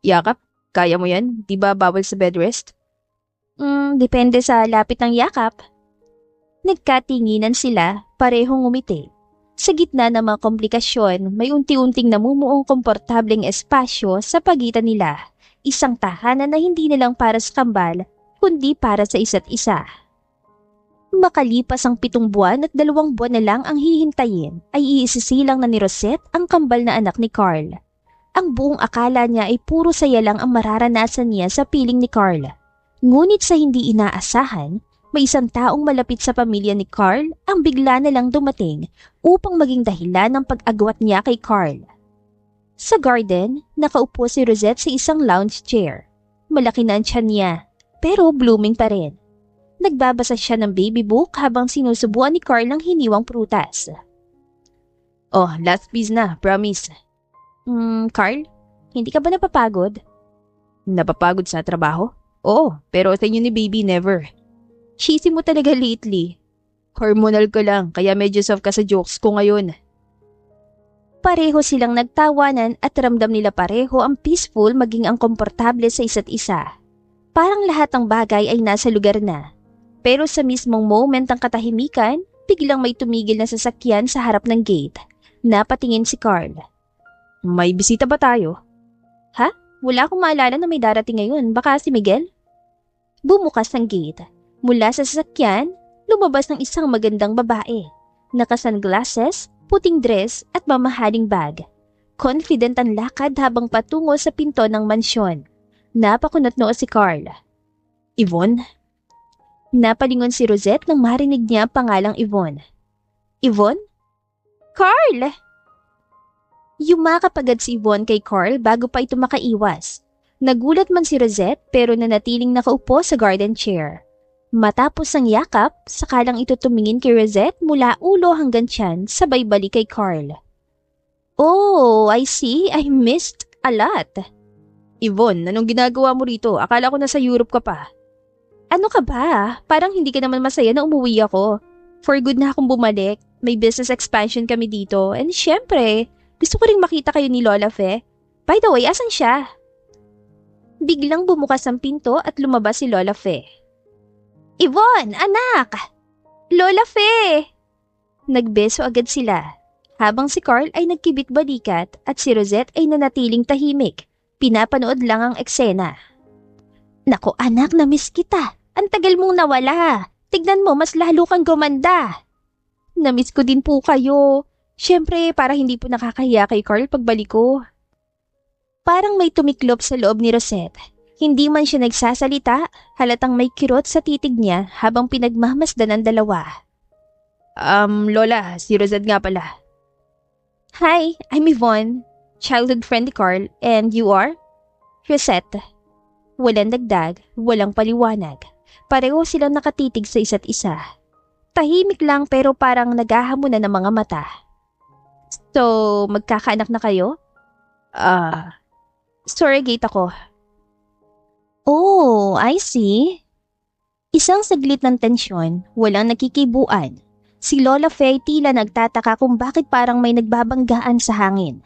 Yakap? Kaya mo yan? Di ba bawal sa bed rest? Depende sa lapit ng yakap. Nagkatinginan sila, parehong ngumiti. Sa gitna ng mga komplikasyon, may unti-unting namumuong komportableng espasyo sa pagitan nila. Isang tahanan na hindi na lang para sa kambal, kundi para sa isa't isa. Makalipas ang 7 buwan at 2 buwan na lang ang hihintayin, ay iisisilang na ni Rosette ang kambal na anak ni Carl. Ang buong akala niya ay puro saya lang ang mararanasan niya sa piling ni Carl. Ngunit sa hindi inaasahan, may isang taong malapit sa pamilya ni Carl ang bigla na lang dumating upang maging dahilan ng pag-agwat niya kay Carl. Sa garden, nakaupo si Rosette sa isang lounge chair. Malaki na ang tiyan niya, pero blooming pa rin. Nagbabasa siya ng baby book habang sinusubuan ni Carl ng hiniwang prutas. Oh, last piece na, promise. Carl, hindi ka ba napapagod? Napapagod sa trabaho? Oo, pero sa inyo ni baby never. Cheesy mo talaga lately. Hormonal ko lang, kaya medyo soft ka sa jokes ko ngayon. Pareho silang nagtawanan at ramdam nila pareho ang peaceful maging ang komportable sa isa't isa. Parang lahat ng bagay ay nasa lugar na. Pero sa mismong moment ng katahimikan, biglang may tumigil na sasakyan sa harap ng gate. Napatingin si Carl. May bisita ba tayo? Ha? Wala akong maalala na may darating ngayon. Baka si Miguel? Bumukas ang gate. Mula sa sasakyan, lumabas ng isang magandang babae. Naka-sunglasses, puting dress at mamahaling bag. Confident ang lakad habang patungo sa pinto ng mansyon. Napakunot noo si Carl. Yvonne? Napalingon si Rosette nang marinig niya ang pangalang Yvonne. Yvonne? Carl! Yumakap agad si Yvonne kay Carl bago pa ito makaiwas. Nagulat man si Rosette pero nanatiling nakaupo sa garden chair. Matapos ang yakap, sakalang ito tumingin kay Rosette mula ulo hanggang tiyan sabay balik kay Carl. Oh, I see. I missed a lot. Yvonne, anong ginagawa mo rito? Akala ko nasa Europe ka pa. Ano ka ba? Parang hindi ka naman masaya na umuwi ako. For good na akong bumalik. May business expansion kami dito. And syempre, gusto ko ring makita kayo ni Lola Fe. By the way, asan siya? Biglang bumukas ang pinto at lumabas si Lola Fe. Yvonne, anak! Lola Fe! Nagbeso agad sila. Habang si Carl ay nagkibit balikat at si Rosette ay nanatiling tahimik. Pinapanood lang ang eksena. Nako anak, na-miss kita. Ang tagal mong nawala. Tignan mo, mas lalo kang gumanda. Na-miss ko din po kayo. Siyempre, para hindi po nakakahiya kay Carl pagbalik ko. Parang may tumiklop sa loob ni Rosette. Hindi man siya nagsasalita, halatang may kirot sa titig niya habang pinagmamasdan ang dalawa. Lola, si Rosette nga pala. Hi, I'm Yvonne, childhood friend ni Carl, and you are? Rosette. Walang dagdag, walang paliwanag. Pareho silang nakatitig sa isa't isa. Tahimik lang pero parang naghahamunan ng mga mata. So, magkakaanak na kayo? Surrogate ako. Oh, I see. Isang saglit ng tensyon, walang nakikibuan. Si Lola Fe tila nagtataka kung bakit parang may nagbabanggaan sa hangin.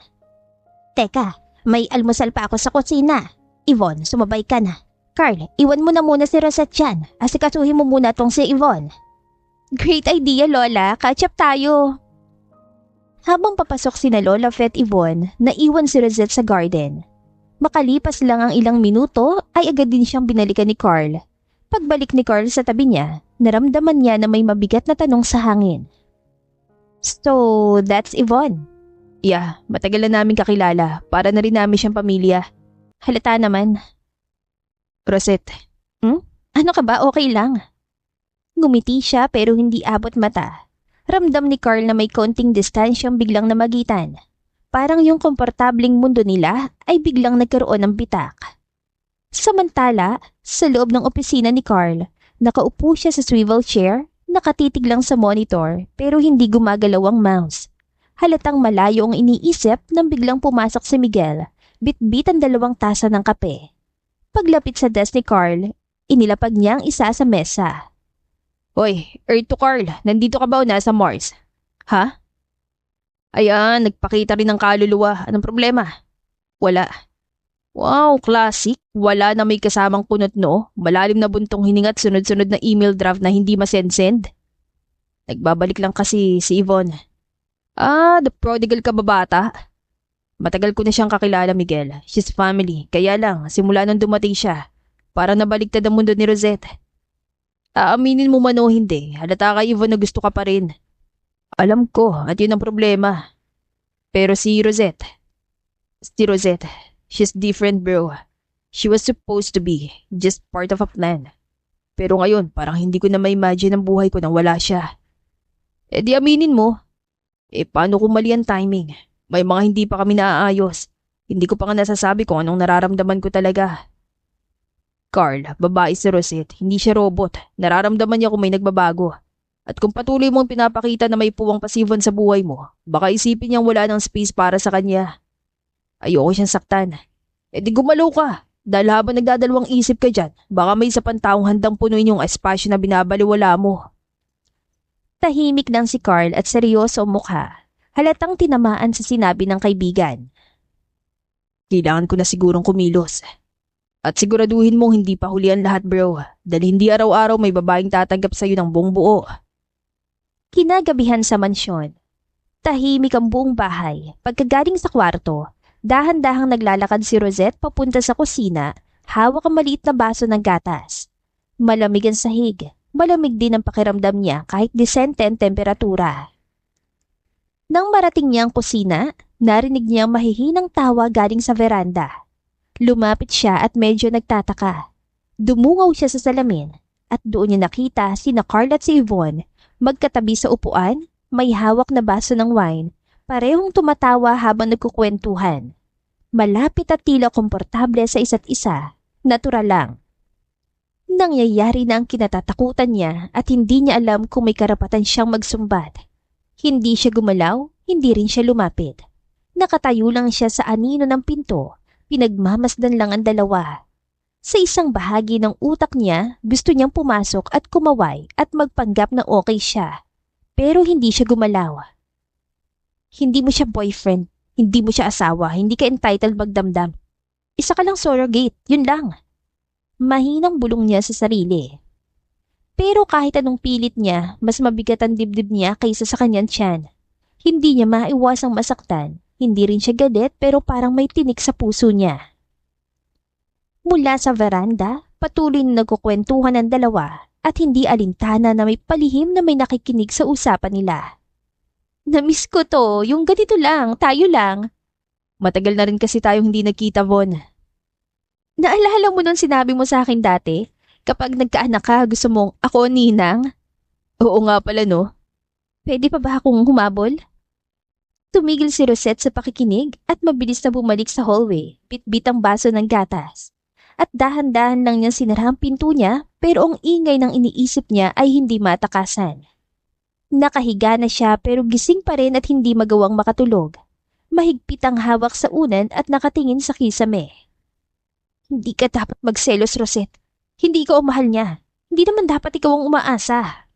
Teka, may almusal pa ako sa kusina. Yvonne, sumabay ka na. Carl, iwan mo na muna si Rosette dyan. Asikasuhin mo muna tong si Yvonne. Great idea, Lola. Catch up tayo. Habang papasok sina Lola Fet Yvonne, naiwan si Rosette sa garden. Makalipas lang ang ilang minuto ay agad din siyang binalikan ni Carl. Pagbalik ni Carl sa tabi niya, naramdaman niya na may mabigat na tanong sa hangin. So, that's Yvonne? Yeah, matagal na namin kakilala. Para na rin namin siyang pamilya. Halata naman. Rosette. Ano ka ba? Okay lang. Ngumiti siya pero hindi abot mata. Ramdam ni Carl na may konting distansyang biglang namagitan. Parang yung komportabling mundo nila ay biglang nagkaroon ng bitak. Samantala, sa loob ng opisina ni Carl, nakaupo siya sa swivel chair, nakatitig lang sa monitor pero hindi gumagalaw ang mouse. Halatang malayo ang iniisip nang biglang pumasok si Miguel, bit-bit ang 2 tasa ng kape. Paglapit sa desk ni Carl, inilapag niya ang isa sa mesa. Hoy, Earth to Carl, nandito ka ba o nasa Mars? Ha? Ayan, nagpakita rin ng kaluluwa. Anong problema? Wala. Wow, classic. Wala na may kasamang kunot no. Malalim na buntong hininga at sunod-sunod na email draft na hindi masend-send. Nagbabalik lang kasi si Yvonne. The prodigal ka ba bata? Matagal ko na siyang kakilala, Miguel. She's family. Kaya lang, simula nung dumating siya, parang nabaliktad ang mundo ni Rosette. Aaminin mo man o hindi, halata kay Yvonne na gusto ka pa rin. Alam ko at yun ang problema. Pero si Rosette, she's different bro. She was supposed to be just part of a plan. Pero ngayon parang hindi ko na ma-imagine ang buhay ko nang wala siya. Di aminin mo. Paano kung mali ang timing? May mga hindi pa kami naaayos. Hindi ko pa nga nasasabi kung anong nararamdaman ko talaga. Carl, babae si Rosette, hindi siya robot. Nararamdaman niya kung may nagbabago. At kung patuloy mong pinapakita na may puwang pasibon sa buhay mo, baka isipin niyang wala ng space para sa kanya. Ayoko siyang saktan. Di gumalaw ka. Dahil habang nagdadalawang isip ka dyan, baka may isa pang taong handang punuin yung espasyo na binabaliwala mo. Tahimik lang si Carl at seryoso ang mukha. Halatang tinamaan sa sinabi ng kaibigan. Kailangan ko na sigurong kumilos. At siguraduhin mong hindi pa huli ang lahat bro, dahil hindi araw-araw may babaeng tatanggap sa'yo ng buong buo. Kinagabihan sa mansyon. Tahimik ang buong bahay. Pagkagaling sa kwarto, dahan-dahang naglalakad si Rosette papunta sa kusina, hawak ang maliit na baso ng gatas. Malamig ang sahig, malamig din ang pakiramdam niya kahit disente ang temperatura. Nang marating niya ang kusina, narinig niya ang mahihinang tawa galing sa veranda. Lumapit siya at medyo nagtataka. Dumungaw siya sa salamin at doon niya nakita sina Carl at si Yvonne magkatabi sa upuan, may hawak na baso ng wine, parehong tumatawa habang nagkukwentuhan. Malapit at tila komportable sa isa't isa, natural lang. Nangyayari na ang kinatatakutan niya at hindi niya alam kung may karapatan siyang magsumbat. Hindi siya gumalaw, hindi rin siya lumapit. Nakatayo lang siya sa anino ng pinto. Pinagmamasdan lang ang dalawa. Sa isang bahagi ng utak niya, gusto niyang pumasok at kumaway at magpanggap na okay siya. Pero hindi siya gumalaw. Hindi mo siya boyfriend, hindi mo siya asawa, hindi ka entitled magdamdam. Isa ka lang surrogate, yun lang. Mahinang bulong niya sa sarili. Pero kahit anong pilit niya, mas mabigat ang dibdib niya kaysa sa kanyang tiyan. Hindi niya maiwasang masaktan. Hindi rin siya galit pero parang may tinik sa puso niya. Mula sa veranda, patuloy na nagkukwentuhan ang dalawa at hindi alintana na may palihim na may nakikinig sa usapan nila. Namiss ko to, yung ganito lang, tayo lang. Matagal na rin kasi tayong hindi nagkita, Von. Naalala mo nung sinabi mo sa akin dati, kapag nagkaanak ka gusto mong ako ninang? Oo nga pala no. Pwede pa ba akong humabol? Tumigil si Rosette sa pakikinig at mabilis na bumalik sa hallway, bit-bit ang baso ng gatas. At dahan-dahan lang niya sinara ang pinto niya pero ang ingay ng iniisip niya ay hindi matakasan. Nakahiga na siya pero gising pa rin at hindi magawang makatulog. Mahigpit ang hawak sa unan at nakatingin sa kisame. Hindi ka dapat magselos, Rosette. Hindi ikaw ang mahal niya. Hindi naman dapat ikaw ang umaasa.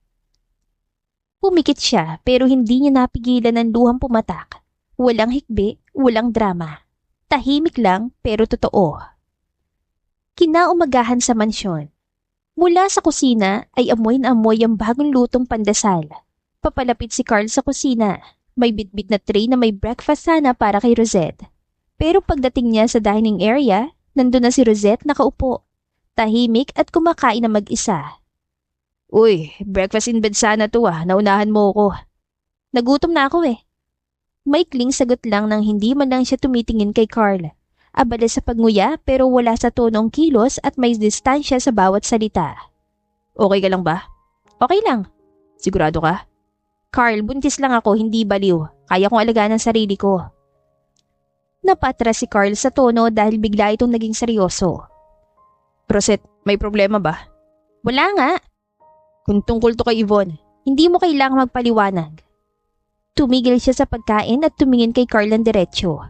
Pumikit siya pero hindi niya napigilan ng luhang pumatak. Walang hikbi, walang drama. Tahimik lang pero totoo. Kinaumagahan sa mansyon. Mula sa kusina ay amoy na amoy ang bagong lutong pandesal. Papalapit si Carl sa kusina. May bitbit na tray na may breakfast sana para kay Rosette. Pero pagdating niya sa dining area, nandun na si Rosette nakaupo. Tahimik at kumakain na mag-isa. Uy, breakfast in bed sana to naunahan mo ko. Nagutom na ako eh. Maikling sagot lang nang hindi man lang siya tumitingin kay Carl. Abala sa pagnguya pero wala sa tonong kilos at may distansya sa bawat salita. Okay ka lang ba? Okay lang. Sigurado ka? Carl, buntis lang ako, hindi baliw. Kaya kong alagaan ang sarili ko. Napatras si Carl sa tono dahil bigla itong naging seryoso. Rosette, may problema ba? Wala nga. Kung tungkol to kay Yvonne, hindi mo kailangang magpaliwanag. Tumigil siya sa pagkain at tumingin kay Carl ng diretsyo.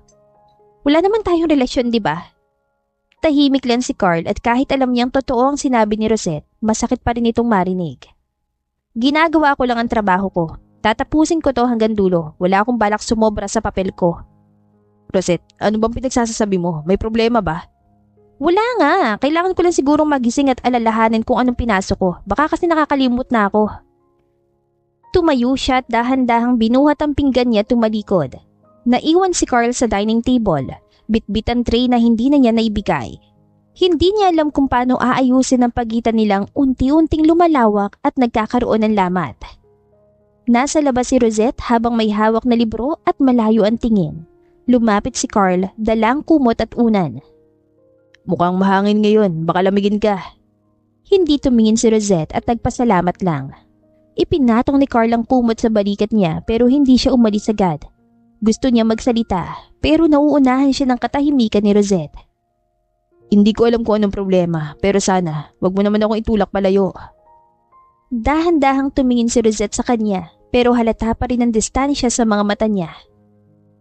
Wala naman tayong relasyon, di ba? Tahimik lang si Carl at kahit alam niyang totoo ang sinabi ni Rosette, masakit pa rin itong marinig. Ginagawa ko lang ang trabaho ko. Tatapusin ko to hanggang dulo. Wala akong balak sumobra sa papel ko. Rosette, ano bang pinagsasasabi mo? May problema ba? Wala nga. Kailangan ko lang sigurong magising at alalahanin kung anong pinasok ko. Baka kasi nakakalimot na ako. Tumayo siya at dahan-dahang binuhat ang pinggan niya tumalikod. Naiwan si Carl sa dining table. Bitbit ang tray na hindi na niya naibigay. Hindi niya alam kung paano aayusin ang pagitan nilang unti-unting lumalawak at nagkakaroon ng lamat. Nasa labas si Rosette habang may hawak na libro at malayo ang tingin. Lumapit si Carl, dalang kumot at unan. Mukhang mahangin ngayon, baka lamigin ka. Hindi tumingin si Rosette at nagpasalamat lang. Ipinatong ni Carl ang kumot sa balikat niya pero hindi siya umalis agad. Gusto niya magsalita pero nauunahan siya ng katahimikan ni Rosette. Hindi ko alam kung anong problema pero sana wag mo naman akong itulak palayo. Dahan-dahang tumingin si Rosette sa kanya pero halata pa rin ang distansya sa mga mata niya.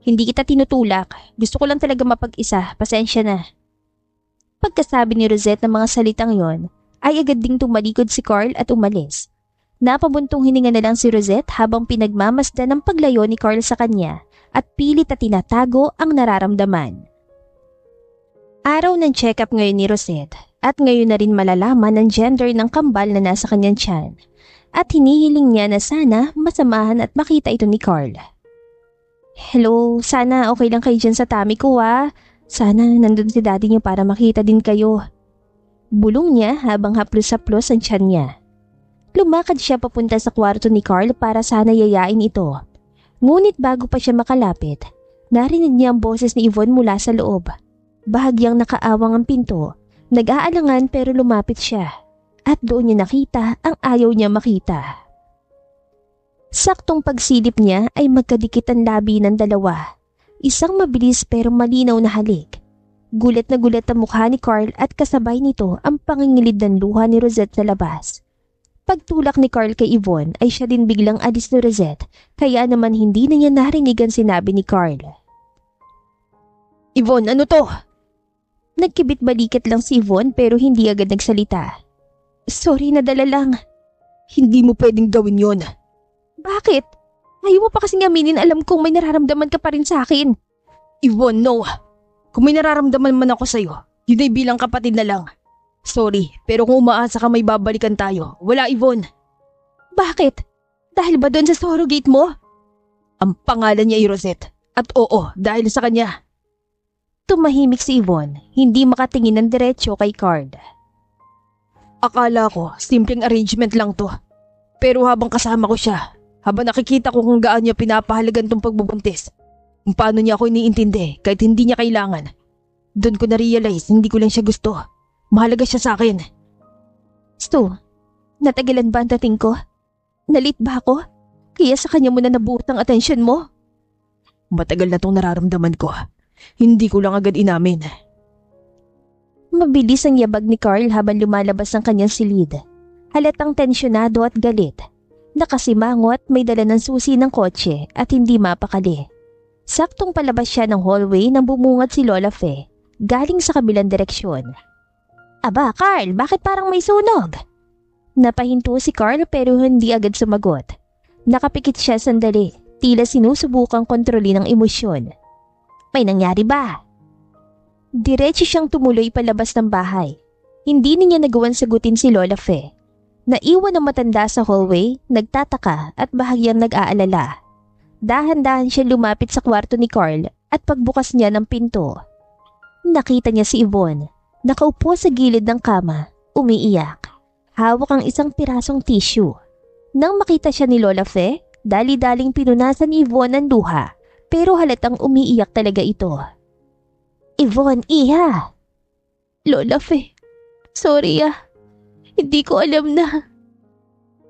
Hindi kita tinutulak. Gusto ko lang talaga mapag-isa. Pasensya na. Pagkasabi ni Rosette ng mga salitang yon, ay agad ding tumalikod si Carl at umalis. Napabuntong hininga na lang si Rosette habang pinagmamasdan ang paglayo ni Carl sa kanya at pilit at tinatago ang nararamdaman. Araw ng check-up ngayon ni Rosette at ngayon na rin malalaman ang gender ng kambal na nasa kanyang tiyan at hinihiling niya na sana masamahan at makita ito ni Carl. Hello, sana okay lang kayo dyan sa tummy ko Sana nandun si daddy niyo para makita din kayo. Bulong niya habang haplos-haplos ang tiyan niya. Lumakad siya papunta sa kwarto ni Carl para sana yayain ito. Ngunit bago pa siya makalapit, narinig niya ang boses ni Yvonne mula sa loob. Bahagyang nakaawang ang pinto, nag-aalangan pero lumapit siya. At doon niya nakita ang ayaw niya makita. Saktong pagsilip niya ay magkadikit ang labi ng dalawa. Isang mabilis pero malinaw na halik. Gulat na gulat ang mukha ni Carl at kasabay nito ang pangingilid ng luha ni Rosette sa labas. Pagtulak ni Carl kay Yvonne ay siya din biglang alis ni Rosette kaya naman hindi na niya narinig ang sinabi ni Carl. Yvonne, ano to? Nagkibit-balikat lang si Yvonne pero hindi agad nagsalita. Sorry, nadala lang. Hindi mo pwedeng gawin yon. Bakit? Ayaw mo pa kasing aminin, alam kong may nararamdaman ka pa rin sa akin. Yvonne, no. Kung may nararamdaman man ako sa'yo, yun ay bilang kapatid na lang. Sorry, pero kung umaasa ka may babalikan tayo, wala Yvonne. Bakit? Dahil ba doon sa surrogate mo? Ang pangalan niya ay Rosette. At oo, dahil sa kanya. Tumahimik si Yvonne, hindi makatingin ng diretsyo kay Carl. Akala ko, simpleng arrangement lang to. Pero habang kasama ko siya, habang nakikita ko kung gaano niya pinapahalagan tong pagbubuntis, kung paano niya ako iniintindi kahit hindi niya kailangan, doon ko na-realize hindi ko lang siya gusto. Mahalaga siya sa akin. Stu, natagalan ba ang dating ko? Nalit ba ako? Kaya sa kanya mo na nabuot ang atensyon mo? Matagal na tong nararamdaman ko. Hindi ko lang agad inamin. Mabilis ang yabag ni Carl habang lumalabas ang kanyang silid. Halatang tensyonado at galit. Nakasimango at may dala ng susi ng kotse at hindi mapakali. Saktong palabas siya ng hallway nang bumungad si Lola Fe, galing sa kabilang direksyon. Aba, Carl, bakit parang may sunog? Napahinto si Carl pero hindi agad sumagot. Nakapikit siya sandali, tila sinusubukang kontrolin ang emosyon. May nangyari ba? Diretso siyang tumuloy palabas ng bahay. Hindi niya nagawan sagutin si Lola Fe. Naiwan ang matanda sa hallway, nagtataka at bahagyang nag-aalala. Dahan-dahan siya lumapit sa kwarto ni Carl at pagbukas niya ng pinto. Nakita niya si Yvonne, nakaupo sa gilid ng kama, umiiyak. Hawak ang isang pirasong tissue. Nang makita siya ni Lola Fe, dali-daling pinunasan ni Yvonne ang luha, pero halatang umiiyak talaga ito. Yvonne, iha! Lola Fe, sorry hindi ko alam na.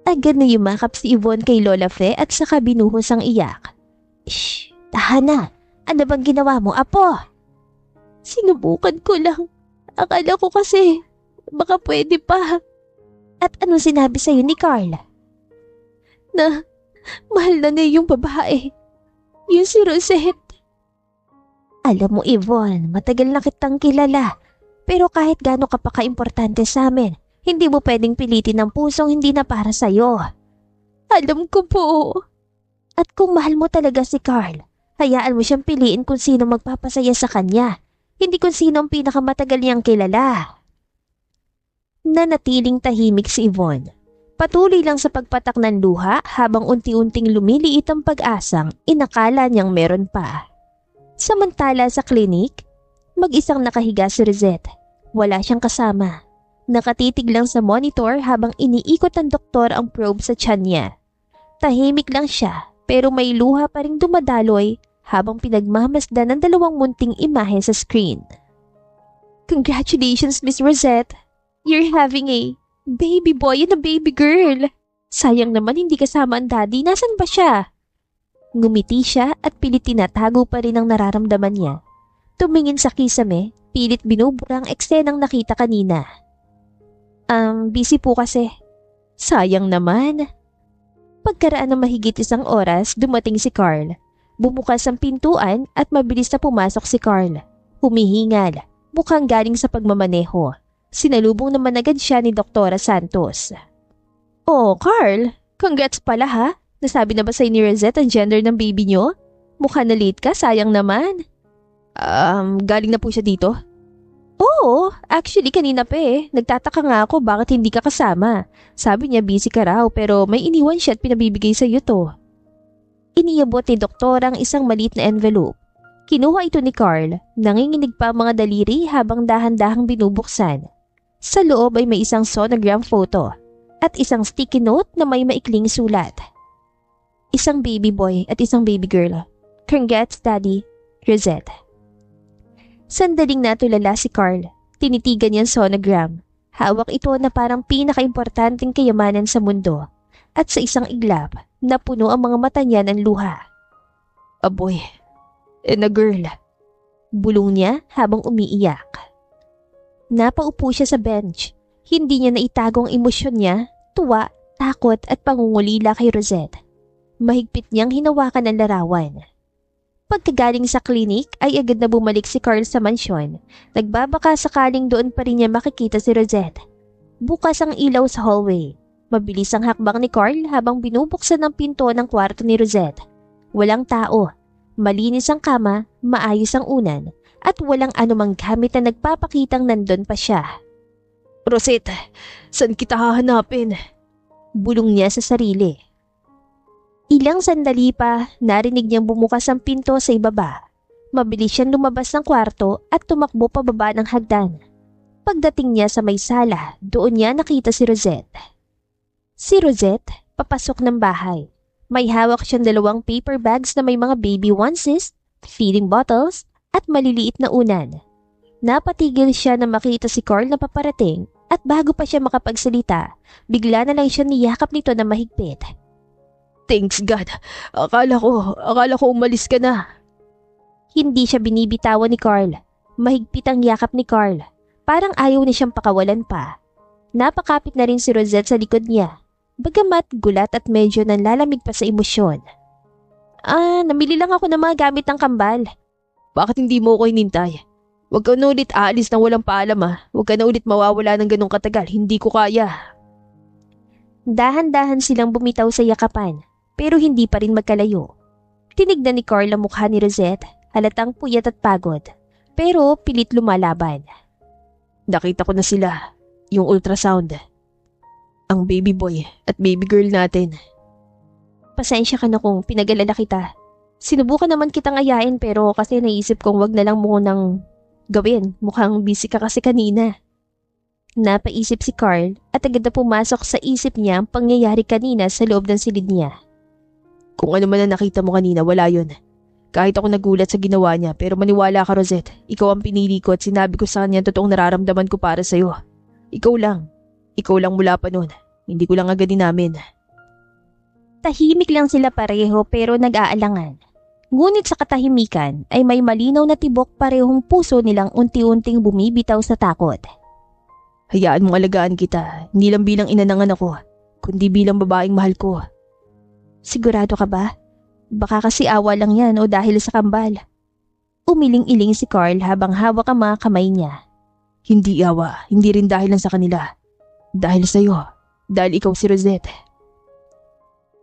Agad na yumakap si Yvonne kay Lola Fe at saka binuhos ang iyak. Shh, tahan na. Ano bang ginawa mo, apo? Sinubukan ko lang. Akala ko kasi baka pwede pa. At anong sinabi sa'yo ni Carl? Na mahal na niya yung babae. Yung si Rosette. Alam mo Yvonne, matagal na kitang kilala. Pero kahit gaano ka pa ka-importante sa amin, hindi mo pwedeng pilitin ang pusong hindi na para sa'yo. Alam ko po. At kung mahal mo talaga si Carl, hayaan mo siyang piliin kung sino magpapasaya sa kanya, hindi kung sino ang pinakamatagal niyang kilala. Nanatiling tahimik si Yvonne. Patuloy lang sa pagpatak ng luha habang unti-unting lumiliit ang pag-asang inakala niyang meron pa. Samantala sa klinik, mag-isang nakahiga si Rosette. Wala siyang kasama. Nakatitig lang sa monitor habang iniikot ng doktor ang probe sa tiyan niya. Tahimik lang siya pero may luha pa ring dumadaloy habang pinagmamasdan ng dalawang munting imahe sa screen. Congratulations, Miss Rosette! You're having a baby boy and a baby girl. Sayang naman hindi kasama ang daddy. Nasaan ba siya? Ngumiti siya at pilit tinatago pa rin ang nararamdaman niya. Tumingin sa kisame, pilit binubura ang eksenang nakita kanina. Busy po kasi. Sayang naman. Pagkaraan ng mahigit 1 oras, dumating si Carl. Bumukas ang pintuan at mabilis na pumasok si Carl. Humihingal, mukhang galing sa pagmamaneho. Sinalubong naman agad siya ni Doktora Santos. Oh, Carl, congrats pala ha. Nasabi na ba sa'yo ni Rosette ang gender ng baby niyo? Mukha na late ka, sayang naman. Galing na po siya dito? Oo, actually kanina pa Nagtataka nga ako bakit hindi ka kasama. Sabi niya busy ka raw pero may iniwan siya at pinabibigay sa'yo to. Iniyabot ni Doktor ang isang maliit na envelope. Kinuha ito ni Carl, nanginginig pa ang mga daliri habang dahan-dahang binubuksan. Sa loob ay may isang sonogram photo at isang sticky note na may maikling sulat. Isang baby boy at isang baby girl. Congrats, Daddy. Rosette. Sandaling natulala si Carl. Tinitigan niya ang sonogram. Hawak ito na parang pinaka-importanting kayamanan sa mundo. At sa isang iglap, napuno ang mga mata niya ng luha. A boy and a girl. Bulong niya habang umiiyak. Napaupo siya sa bench. Hindi niya naitago ang emosyon niya, tuwa, takot at pangungulila kay Rosette. Mahigpit niyang hinawakan ang larawan. Pagkagaling sa klinik ay agad na bumalik si Carl sa mansyon. Nagbabaka sakaling doon pa rin niya makikita si Rosette. Bukas ang ilaw sa hallway. Mabilis ang hakbang ni Carl habang binubuksan ang pinto ng kwarto ni Rosette. Walang tao. Malinis ang kama, maayos ang unan, at walang anumang gamit na nagpapakitang nandun pa siya. Rosette, saan kita hahanapin? Bulong niya sa sarili. Ilang sandali pa, narinig niyang bumukas ang pinto sa ibaba. Mabilis siyang lumabas ng kwarto at tumakbo pababa ng hagdan. Pagdating niya sa may sala, doon niya nakita si Rosette. Si Rosette, papasok ng bahay. May hawak siyang 2 paper bags na may mga baby onesies, feeding bottles, at maliliit na unan. Napatigil siya na makita si Carl na paparating at bago pa siya makapagsalita, bigla na lang siya niyakap nito na mahigpit. Thanks God. Akala ko umalis ka na. Hindi siya binibitawan ni Carl. Mahigpit ang yakap ni Carl. Parang ayaw niya siyang pakawalan pa. Napakapit na rin si Rosette sa likod niya. Bagamat gulat at medyo nanlalamig pa sa emosyon. Namili lang ako ng mga gamit ng kambal. Bakit hindi mo ako hinintay? Huwag ka na ulit aalis nang walang paalam Huwag ka na ulit mawawala ng ganong katagal. Hindi ko kaya. Dahan-dahan silang bumitaw sa yakapan. Pero hindi pa rin magkalayo. Tinignan ni Carl ang mukha ni Rosette, halatang puyat at pagod. Pero pilit lumalaban. Nakita ko na sila, yung ultrasound. Ang baby boy at baby girl natin. Pasensya ka na kung pinag-alala kita. Sinubukan naman kitang ayain pero kasi naisip kong wag na lang munang gawin. Mukhang busy ka kasi kanina. Napaisip si Carl at agad na pumasok sa isip niya ang pangyayari kanina sa loob ng silid niya. Kung ano man ang nakita mo kanina, wala yun. Kahit ako nagulat sa ginawa niya, pero maniwala ka, Rosette. Ikaw ang pinili ko at sinabi ko sa kanya ang totoong nararamdaman ko para sa'yo. Ikaw lang. Ikaw lang mula pa noon. Hindi ko lang agad inamin. Tahimik lang sila pareho pero nag-aalangan. Ngunit sa katahimikan ay may malinaw na tibok parehong puso nilang unti-unting bumibitaw sa takot. Hayaan mong alagaan kita, hindi lang bilang ina ng anak ko, kundi bilang babaeng mahal ko. Sigurado ka ba? Baka kasi awa lang yan o dahil sa kambal. Umiling-iling si Carl habang hawak ang mga kamay niya. Hindi awa, hindi rin dahil lang sa kanila. Dahil sa'yo, dahil ikaw si Rosette.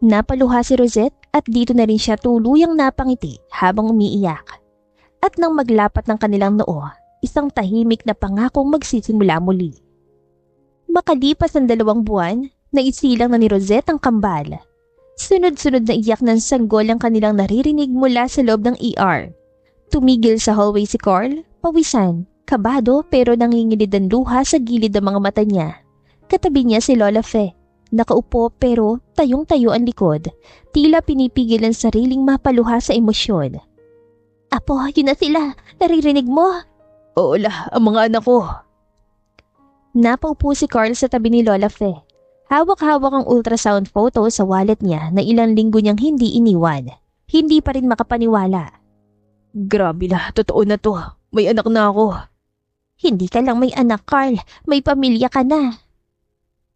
Napaluha si Rosette at dito na rin siya tuluyang napangiti habang umiiyak. At nang maglapat ng kanilang noo, isang tahimik na pangakong magsisimula muli. Makalipas ang 2 buwan, naisilang na ni Rosette ang kambal. Sunod-sunod na iyak ng sanggol ang kanilang naririnig mula sa loob ng ER. Tumigil sa hallway si Carl, pawisan, kabado pero nangingilid ang luha sa gilid ng mga mata niya. Katabi niya si Lola Fe. Nakaupo pero tayong-tayo ang likod, tila pinipigil ang sariling mapaluha sa emosyon. Apo, yun na sila. Naririnig mo? Oo la, ang mga anak ko. Napaupo si Carl sa tabi ni Lola Fe. Hawak-hawak ang ultrasound photo sa wallet niya na ilang linggo niyang hindi iniwan. Hindi pa rin makapaniwala. Grabe la, totoo na to. May anak na ako. Hindi ka lang may anak, Carl. May pamilya ka na.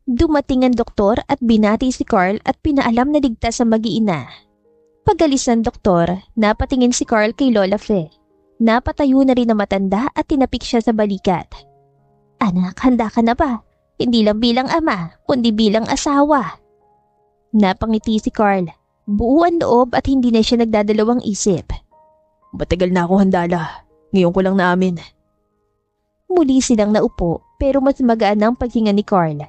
Dumating ang doktor at binati si Carl at pinaalam na ligtas sa mag-iina. Pag-alis ng doktor, napatingin si Carl kay Lola Fe. Napatayo na rin na matanda at tinapik siya sa balikat. Anak, handa ka na ba? Hindi lang bilang ama, kundi bilang asawa. Napangiti si Carl. Buo ang loob at hindi na siya nagdadalawang isip. Matagal na ako handala. Ngayon ko lang naamin. Muli silang naupo pero mas magaan ang paghinga ni Carl.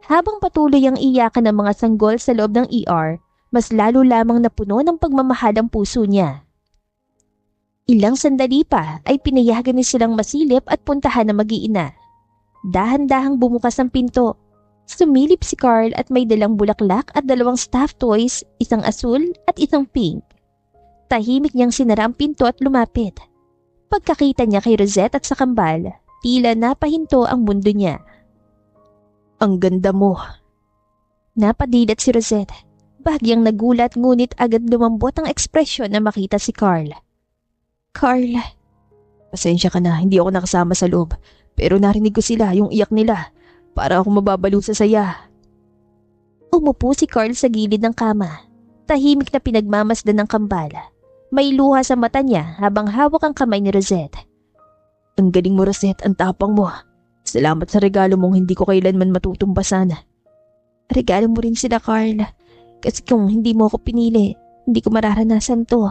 Habang patuloy ang iyakan ng mga sanggol sa loob ng ER, mas lalo lamang napuno ng pagmamahal ang puso niya. Ilang sandali pa ay pinayagan ni silang masilip at puntahan ng mag-iina. Dahan-dahang bumukas ang pinto. Sumilip si Carl at may dalang bulaklak at 2 stuffed toys, isang asul at isang pink. Tahimik niyang sinara ang pinto at lumapit. Pagkakita niya kay Rosette at sa kambal, tila napahinto ang mundo niya. Ang ganda mo. Napadilat si Rosette. Bahagyang nagulat ngunit agad lumambot ang ekspresyon na makita si Carl. Carl. Pasensya ka na, hindi ako nakasama sa loob. Pero narinig ko sila, yung iyak nila. Para ako mababalo sa saya. Umupo si Carl sa gilid ng kama. Tahimik na pinagmamasdan ng kambal. May luha sa mata niya habang hawak ang kamay ni Rosette. Ang galing mo, Rosette, ang tapang mo. Salamat sa regalo mong hindi ko kailanman matutumbasan. Regalo mo rin sila, Carl. Kasi kung hindi mo ako pinili, hindi ko mararanasan to.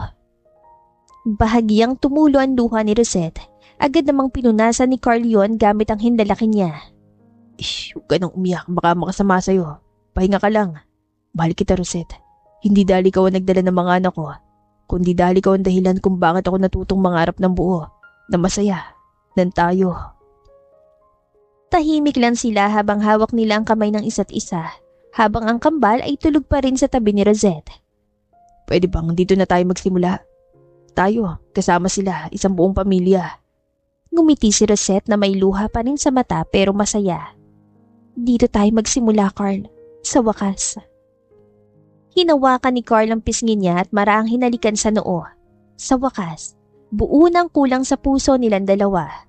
Bahagyang tumulo ang luha ni Rosette. Agad namang pinunasan ni Carl yon gamit ang hindalaki niya. Huwag ka nang umiyak, baka makasama sa'yo. Pahinga ka lang. Mahal kita, Rosette. Hindi dahil ikaw ang nagdala ng mga anak ko, kundi dahil ikaw ang dahilan kung bakit ako natutong mangarap ng buo, na masaya, nan tayo. Tahimik lang sila habang hawak nila ang kamay ng isa't isa, habang ang kambal ay tulog pa rin sa tabi ni Rosette. Pwede bang dito na tayo magsimula? Tayo, kasama sila, isang buong pamilya. Ngumiti si Rosette na may luha pa rin sa mata pero masaya. Dito tayo magsimula, Carl. Sa wakas. Hinawakan ni Carl ang pisngi niya at maraang hinalikan sa noo. Sa wakas, buo ng kulang sa puso nilang dalawa.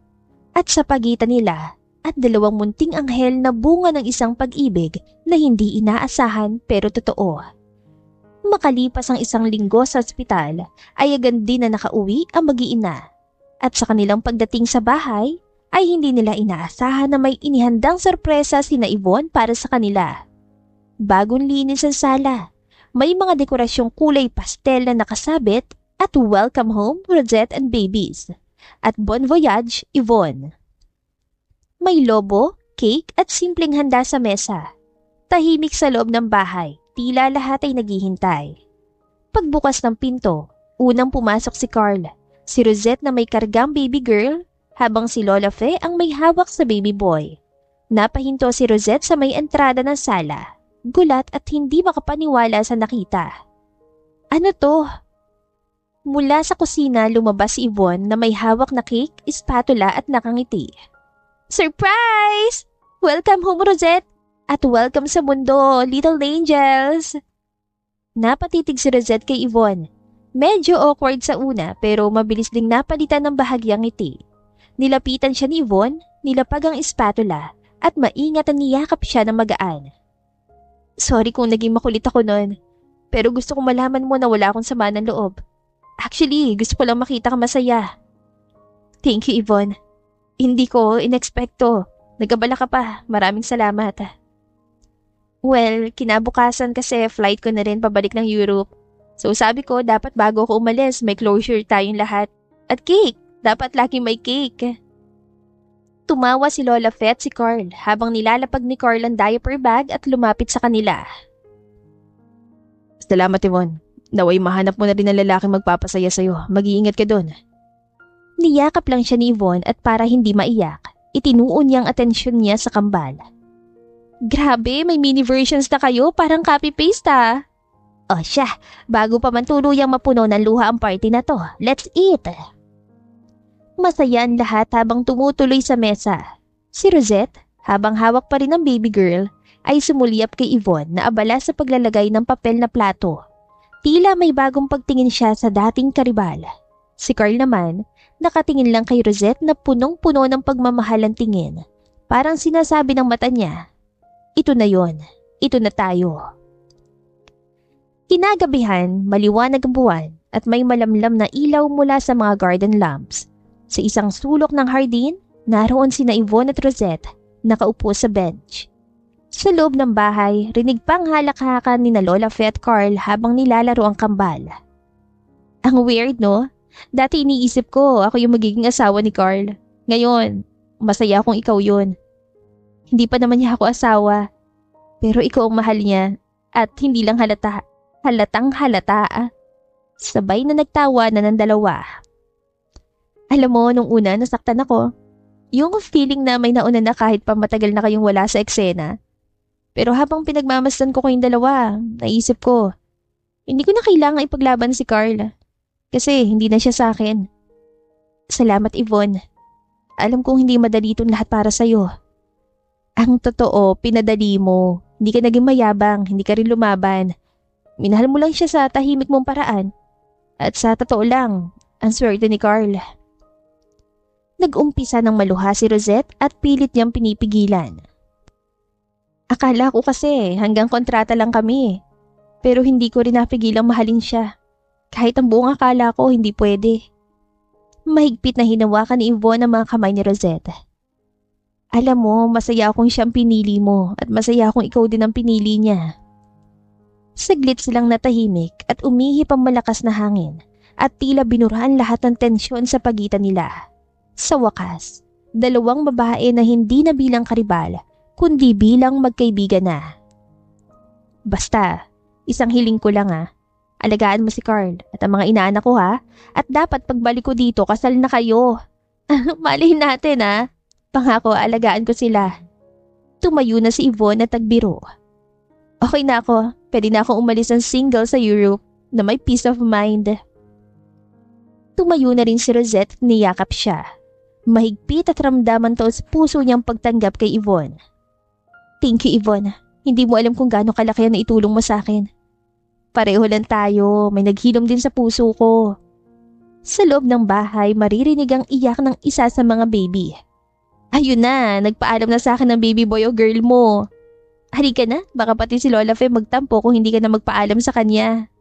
At sa pagitan nila, at 2 munting anghel na bunga ng isang pag-ibig na hindi inaasahan pero totoo. Makalipas ang 1 linggo sa ospital, ay agad din na nakauwi ang mag-iina. At sa kanilang pagdating sa bahay, ay hindi nila inaasahan na may inihandang sorpresa sina Yvonne para sa kanila. Bagong linis ang sala, may mga dekorasyong kulay pastel na nakasabit at welcome home Rosette and babies. At bon voyage Yvonne. May lobo, cake at simpleng handa sa mesa. Tahimik sa loob ng bahay, tila lahat ay naghihintay. Pagbukas ng pinto, unang pumasok si Carl, si Rosette na may kargang baby girl, habang si Lola Fe ang may hawak sa baby boy. Napahinto si Rosette sa may entrada ng sala, gulat at hindi makapaniwala sa nakita. Ano to? Mula sa kusina lumabas si Yvonne na may hawak na cake, spatula at nakangiti. Surprise! Welcome home, Rosette! At welcome sa mundo, little angels! Napatitig si Rosette kay Yvonne. Medyo awkward sa una pero mabilis ding napalitan ng bahagyang ngiti. Nilapitan siya ni Yvonne, nilapag ang spatula at maingat na niyakap siya ng magaan. Sorry kung naging makulit ako noon, pero gusto kong malaman mo na wala akong sama ng loob. Actually, gusto ko lang makita ka masaya. Thank you, Yvonne. Hindi ko inexpecto. Nagabala ka pa. Maraming salamat. Well, kinabukasan kasi flight ko na rin pabalik ng Europe. So sabi ko dapat bago ako umalis may closure tayong lahat. At cake. Dapat lagi may cake. Tumawa si Lola Fe at si Carl habang nilalapag ni Carl ang diaper bag at lumapit sa kanila. Salamat, Yvonne. Naway mahanap mo na rin ang lalaking magpapasaya sa'yo. Mag-iingat ka doon. Niyakap lang siya ni Yvonne at para hindi maiyak, itinuon niyang atensyon niya sa kambal. Grabe, may mini versions na kayo, parang copy-paste ah. O siya, bago pa man tuluyang mapuno ng luha ang party na to, let's eat. Masaya ang lahat habang tumutuloy sa mesa. Si Rosette, habang hawak pa rin ang baby girl, ay sumulyap kay Yvonne na abala sa paglalagay ng papel na plato. Tila may bagong pagtingin siya sa dating karibal. Si Carl naman, nakatingin lang kay Rosette na punong-puno ng pagmamahal ang tingin. Parang sinasabi ng mata niya, ito na yon, ito na tayo. Kinagabihan, maliwanag ang buwan at may malamlam na ilaw mula sa mga garden lamps. Sa isang sulok ng hardin, naroon sina Yvonne at Rosette, nakaupo sa bench. Sa loob ng bahay, rinig pang halakhakan ni na Lola Fe at Carl habang nilalaro ang kambal. Ang weird, no? Dati iniisip ko ako yung magiging asawa ni Carl. Ngayon, masaya akong ikaw yun. Hindi pa naman niya ako asawa. Pero ikaw ang mahal niya at hindi lang halata. Halatang halata. Sabay na nagtawa na ng dalawa. Alam mo, nung una nasaktan ako. Yung feeling na may nauna na kahit pa matagal na kayong wala sa eksena. Pero habang pinagmamasdan ko kayong dalawa, naisip ko, hindi ko na kailangang ipaglaban si Carl. Kasi hindi na siya sa akin. Salamat, Yvonne. Alam kong hindi madali itong lahat para sa'yo. Ang totoo, pinadali mo. Hindi ka naging mayabang, hindi ka rin lumaban. Minahal mo lang siya sa tahimik mong paraan. At sa totoo lang, ang swerte ni Carl. Nag-umpisa ng maluha si Rosette at pilit niyang pinipigilan. Akala ko kasi hanggang kontrata lang kami. Pero hindi ko rin napigilang mahalin siya. Kahit ang buong akala ko hindi pwede. Mahigpit na hinawakan ni Yvonne ang mga kamay ni Rosette. Alam mo, masaya akong siyang pinili mo at masaya akong ikaw din ang pinili niya. Saglit silang natahimik at umihip ang malakas na hangin at tila binurahan lahat ng tensyon sa pagitan nila. Sa wakas, dalawang babae na hindi na bilang karibal kundi bilang magkaibigan na. Basta, isang hiling ko lang alagaan mo si Carl at ang mga inaanak ko at dapat pagbalik ko dito kasal na kayo. Malay natin Pangako alagaan ko sila. Tumayo na si Yvonne at tagbiro. Okay na ako, pwede na akong umalis ng single sa Europe na may peace of mind. Tumayo na rin si Rosette at niyakap siya. Mahigpit at ramdaman to sa puso niyang pagtanggap kay Yvonne. Thank you, Yvonne. Hindi mo alam kung gaano kalaki ang naitulong mo sa akin. Pareho lang tayo, may naghilom din sa puso ko. Sa loob ng bahay, maririnig ang iyak ng isa sa mga baby. Ayun na, nagpaalam na sa akin ng baby boy o girl mo. Halika na, baka pati si Lola Fe magtampo kung hindi ka na magpaalam sa kanya.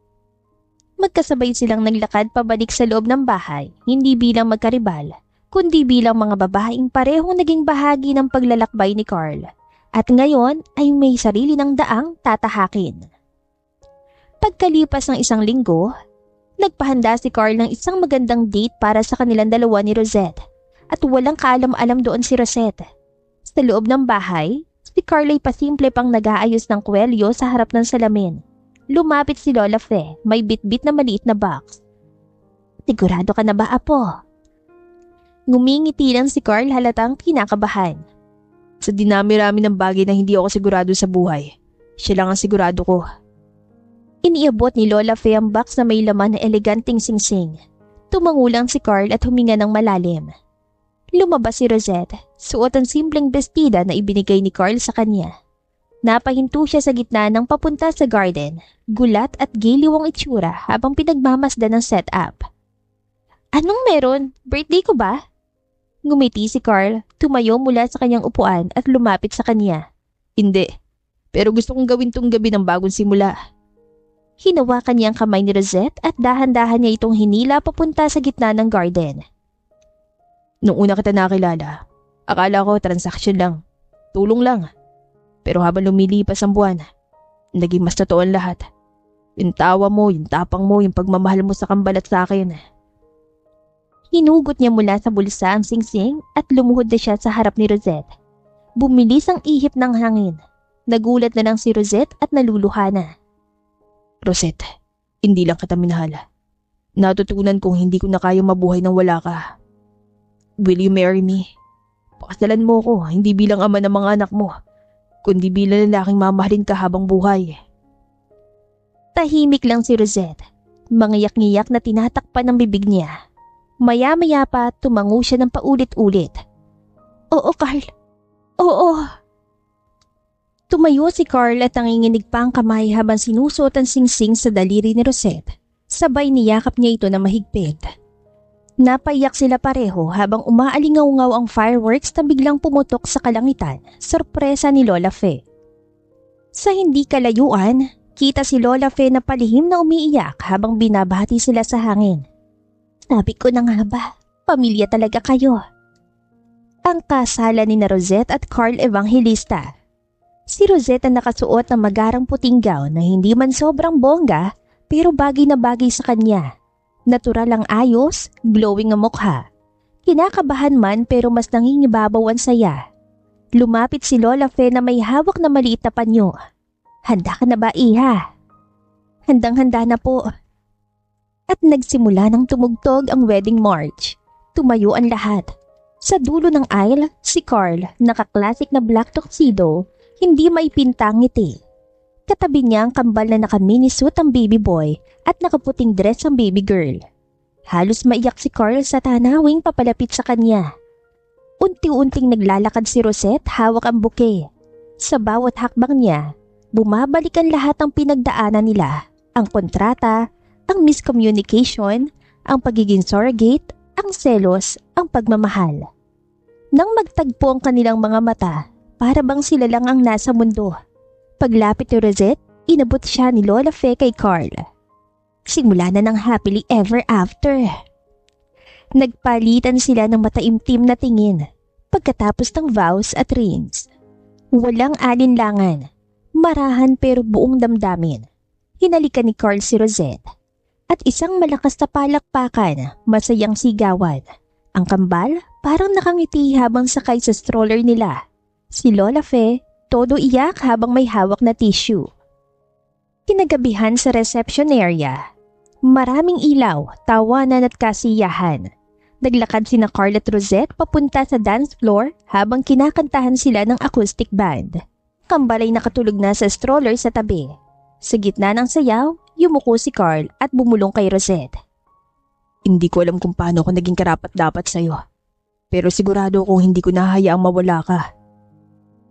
Magkasabay silang naglakad pabalik sa loob ng bahay, hindi bilang magkaribal, kundi bilang mga babaeng parehong naging bahagi ng paglalakbay ni Carl. At ngayon ay may sarili ng daang tatahakin. Pagkalipas ng isang linggo, nagpahanda si Carl ng isang magandang date para sa kanilang dalawa ni Rosette at walang kaalam-alam doon si Rosette. Sa loob ng bahay, si Carl ay pasimple pang nag-aayos ng kwelyo sa harap ng salamin. lumapit si Lola Fe, may bitbit na maliit na box. Sigurado ka na ba, Apo? Ngumingiti lang si Carl halatang kinakabahan. Sa dinami-rami ng bagay na hindi ako sigurado sa buhay, siya lang ang sigurado ko. Iniabot ni Lola Fe ang box na may laman na eleganting singsing. Tumangulang si Carl at huminga ng malalim. Lumabas si Rosette, suot ang simpleng bestida na ibinigay ni Carl sa kanya. Napahinto siya sa gitna ng papunta sa garden, gulat at giliw ang itsura habang pinagmamasdan ng setup. Anong meron? Birthday ko ba? Ngumiti si Carl, tumayo mula sa kanyang upuan at lumapit sa kanya. Hindi, pero gusto kong gawin tong gabi ng bagong simula. Hinawakan niya ang kamay ni Rosette at dahan-dahan niya itong hinila papunta sa gitna ng garden. Nung una kita nakilala, akala ko transaction lang, tulong lang. Pero habang lumilipas ang buwan, naging mas totoo ang lahat. Yung tawa mo, yung tapang mo, yung pagmamahal mo sa kambalat sa akin. Hinugot niya mula sa bulsa ang singsing at lumuhod na siya sa harap ni Rosette. Bumilis ang ihip ng hangin. Nagulat na lang si Rosette at naluluha na. Rosette, hindi lang kita minahal. Natutunan kong hindi ko na kaya mabuhay nang wala ka. Will you marry me? Pakasalan mo ko, hindi bilang ama ng mga anak mo, kundi bilang lalaking mamahalin ka habang buhay. Tahimik lang si Rosette. Mangiyak-ngiyak na tinatakpan ng bibig niya. Maya-maya pa tumango siya ng paulit-ulit. Oo, Carl. Oo. Tumayo si Carl at nanginginig pa ang kamay habang sinusuot ang singsing sa daliri ni Rosette. Sabay niyakap niya ito na mahigpit. Napaiyak sila pareho habang umaalingaw-ngaw ang fireworks na biglang pumutok sa kalangitan, sorpresa ni Lola Fe. Sa hindi kalayuan, kita si Lola Fe na palihim na umiiyak habang binabati sila sa hangin. Sabi ko na nga ba, pamilya talaga kayo. Ang kasalan ni na Rosette at Carl Evangelista. Si Rosette ang nakasuot ng magarang puting gown na hindi man sobrang bongga pero bagay na bagay sa kanya. Natural ang ayos, glowing ang mukha. Kinakabahan man pero mas nangingibabaw ang saya. Lumapit si Lola Fe na may hawak na maliit na panyo. Handa ka na ba, Iha? Handang-handa na po. At nagsimula ng tumugtog ang wedding march. Tumayo ang lahat. Sa dulo ng aisle, si Carl, naka-classic na black tuxedo, hindi maipintang ngiti. Katabi niya ang kambal na naka-minisuit ang baby boy at nakaputing dress ang baby girl. Halos maiyak si Carl sa tanawing papalapit sa kanya. Unti-unting naglalakad si Rosette hawak ang bouquet. Sa bawat hakbang niya, bumabalik ang lahat ng pinagdaanan nila, ang kontrata, ang miscommunication, ang pagiging surrogate, ang selos, ang pagmamahal. Nang magtagpo ang kanilang mga mata, para bang sila lang ang nasa mundo. Paglapit ni Rosette, inabot siya ni Lola Fe kay Carl. Simula na ng happily ever after. Nagpalitan sila ng mataimtim na tingin pagkatapos ng vows at rings. Walang alinlangan, marahan pero buong damdamin. Hinalikan ni Carl si Rosette. At isang malakas na palakpakan, masayang sigawan. Ang kambal parang nakangiti habang sakay sa stroller nila. Si Lola Fe, todo iyak habang may hawak na tissue. Kinagabihan sa reception area. Maraming ilaw, tawanan at kasiyahan. Naglakad sina Carl at Rosette papunta sa dance floor habang kinakantahan sila ng acoustic band. Kambal ay nakatulog na sa stroller sa tabi. Sa gitna ng sayaw, yumuko si Carl at bumulong kay Rosette. Hindi ko alam kung paano ako naging karapat-dapat sa'yo. Pero sigurado kong hindi ko nahayaang mawala ka.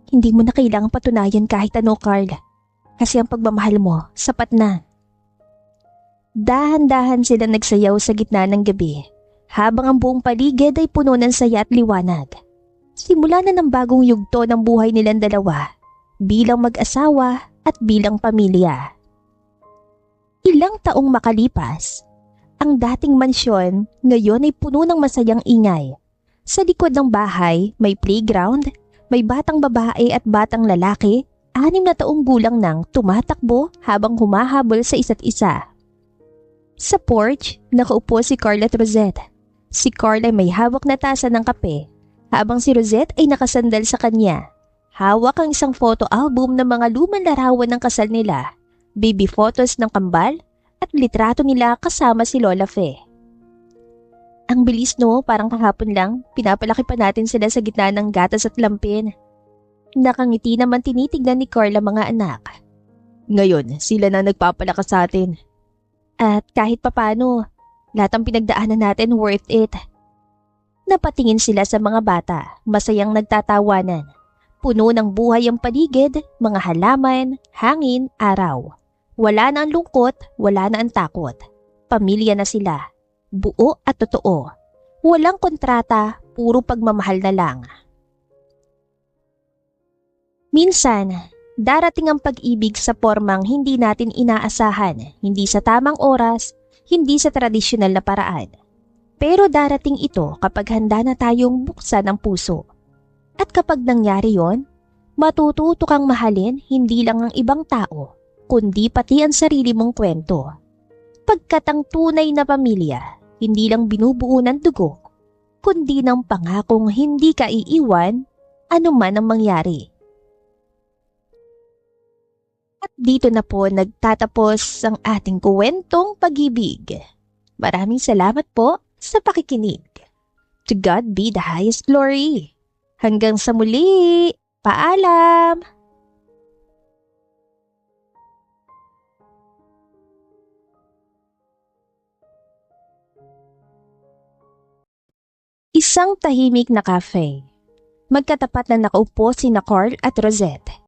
Hindi mo na kailangang patunayan kahit ano, Carl. Kasi ang pagmamahal mo, sapat na. Dahan-dahan sila nagsayaw sa gitna ng gabi, habang ang buong paligid ay puno ng saya at liwanag. Simula na ng bagong yugto ng buhay nilang dalawa, bilang mag-asawa at bilang pamilya. Ilang taong makalipas, ang dating mansyon ngayon ay puno ng masayang ingay. Sa likod ng bahay, may playground, may batang babae at batang lalaki, 6 na taong gulang nang tumatakbo habang humahabol sa isa't isa. Sa porch, nakaupo si Carl at Rosette. Si Carl ay may hawak na tasa ng kape, habang si Rosette ay nakasandal sa kanya. Hawak ang isang photo album ng mga lumang larawan ng kasal nila. baby photos ng kambal at litrato nila kasama si Lola Fe. Ang bilis no, parang kahapon lang, pinapalaki pa natin sila sa gitna ng gatas at lampin. Nakangiti naman tinitignan ni Carl ang mga anak. Ngayon, sila na nagpapalakas sa atin. At kahit papano, lahat ng pinagdaanan natin worth it. Napatingin sila sa mga bata, masayang nagtatawanan. Puno ng buhay ang paligid, mga halaman, hangin, araw. Wala na ang lungkot, wala na ang takot. Pamilya na sila. Buo at totoo. Walang kontrata, puro pagmamahal na lang. Minsan, darating ang pag-ibig sa formang hindi natin inaasahan, hindi sa tamang oras, hindi sa tradisyonal na paraan. Pero darating ito kapag handa na tayong buksan ang puso. At kapag nangyari yon, matututo kang mahalin hindi lang ang ibang tao, kundi pati ang sarili mong kwento. Pagkat ang tunay na pamilya, hindi lang binubuo ng dugo, kundi ng pangakong hindi ka iiwan, anuman ang mangyari. At dito na po nagtatapos ang ating kwentong pag-ibig. Maraming salamat po sa pakikinig. To God be the highest glory. Hanggang sa muli. Paalam! Isang tahimik na cafe. Magkatapat na nakaupo sina Carl at Rosette.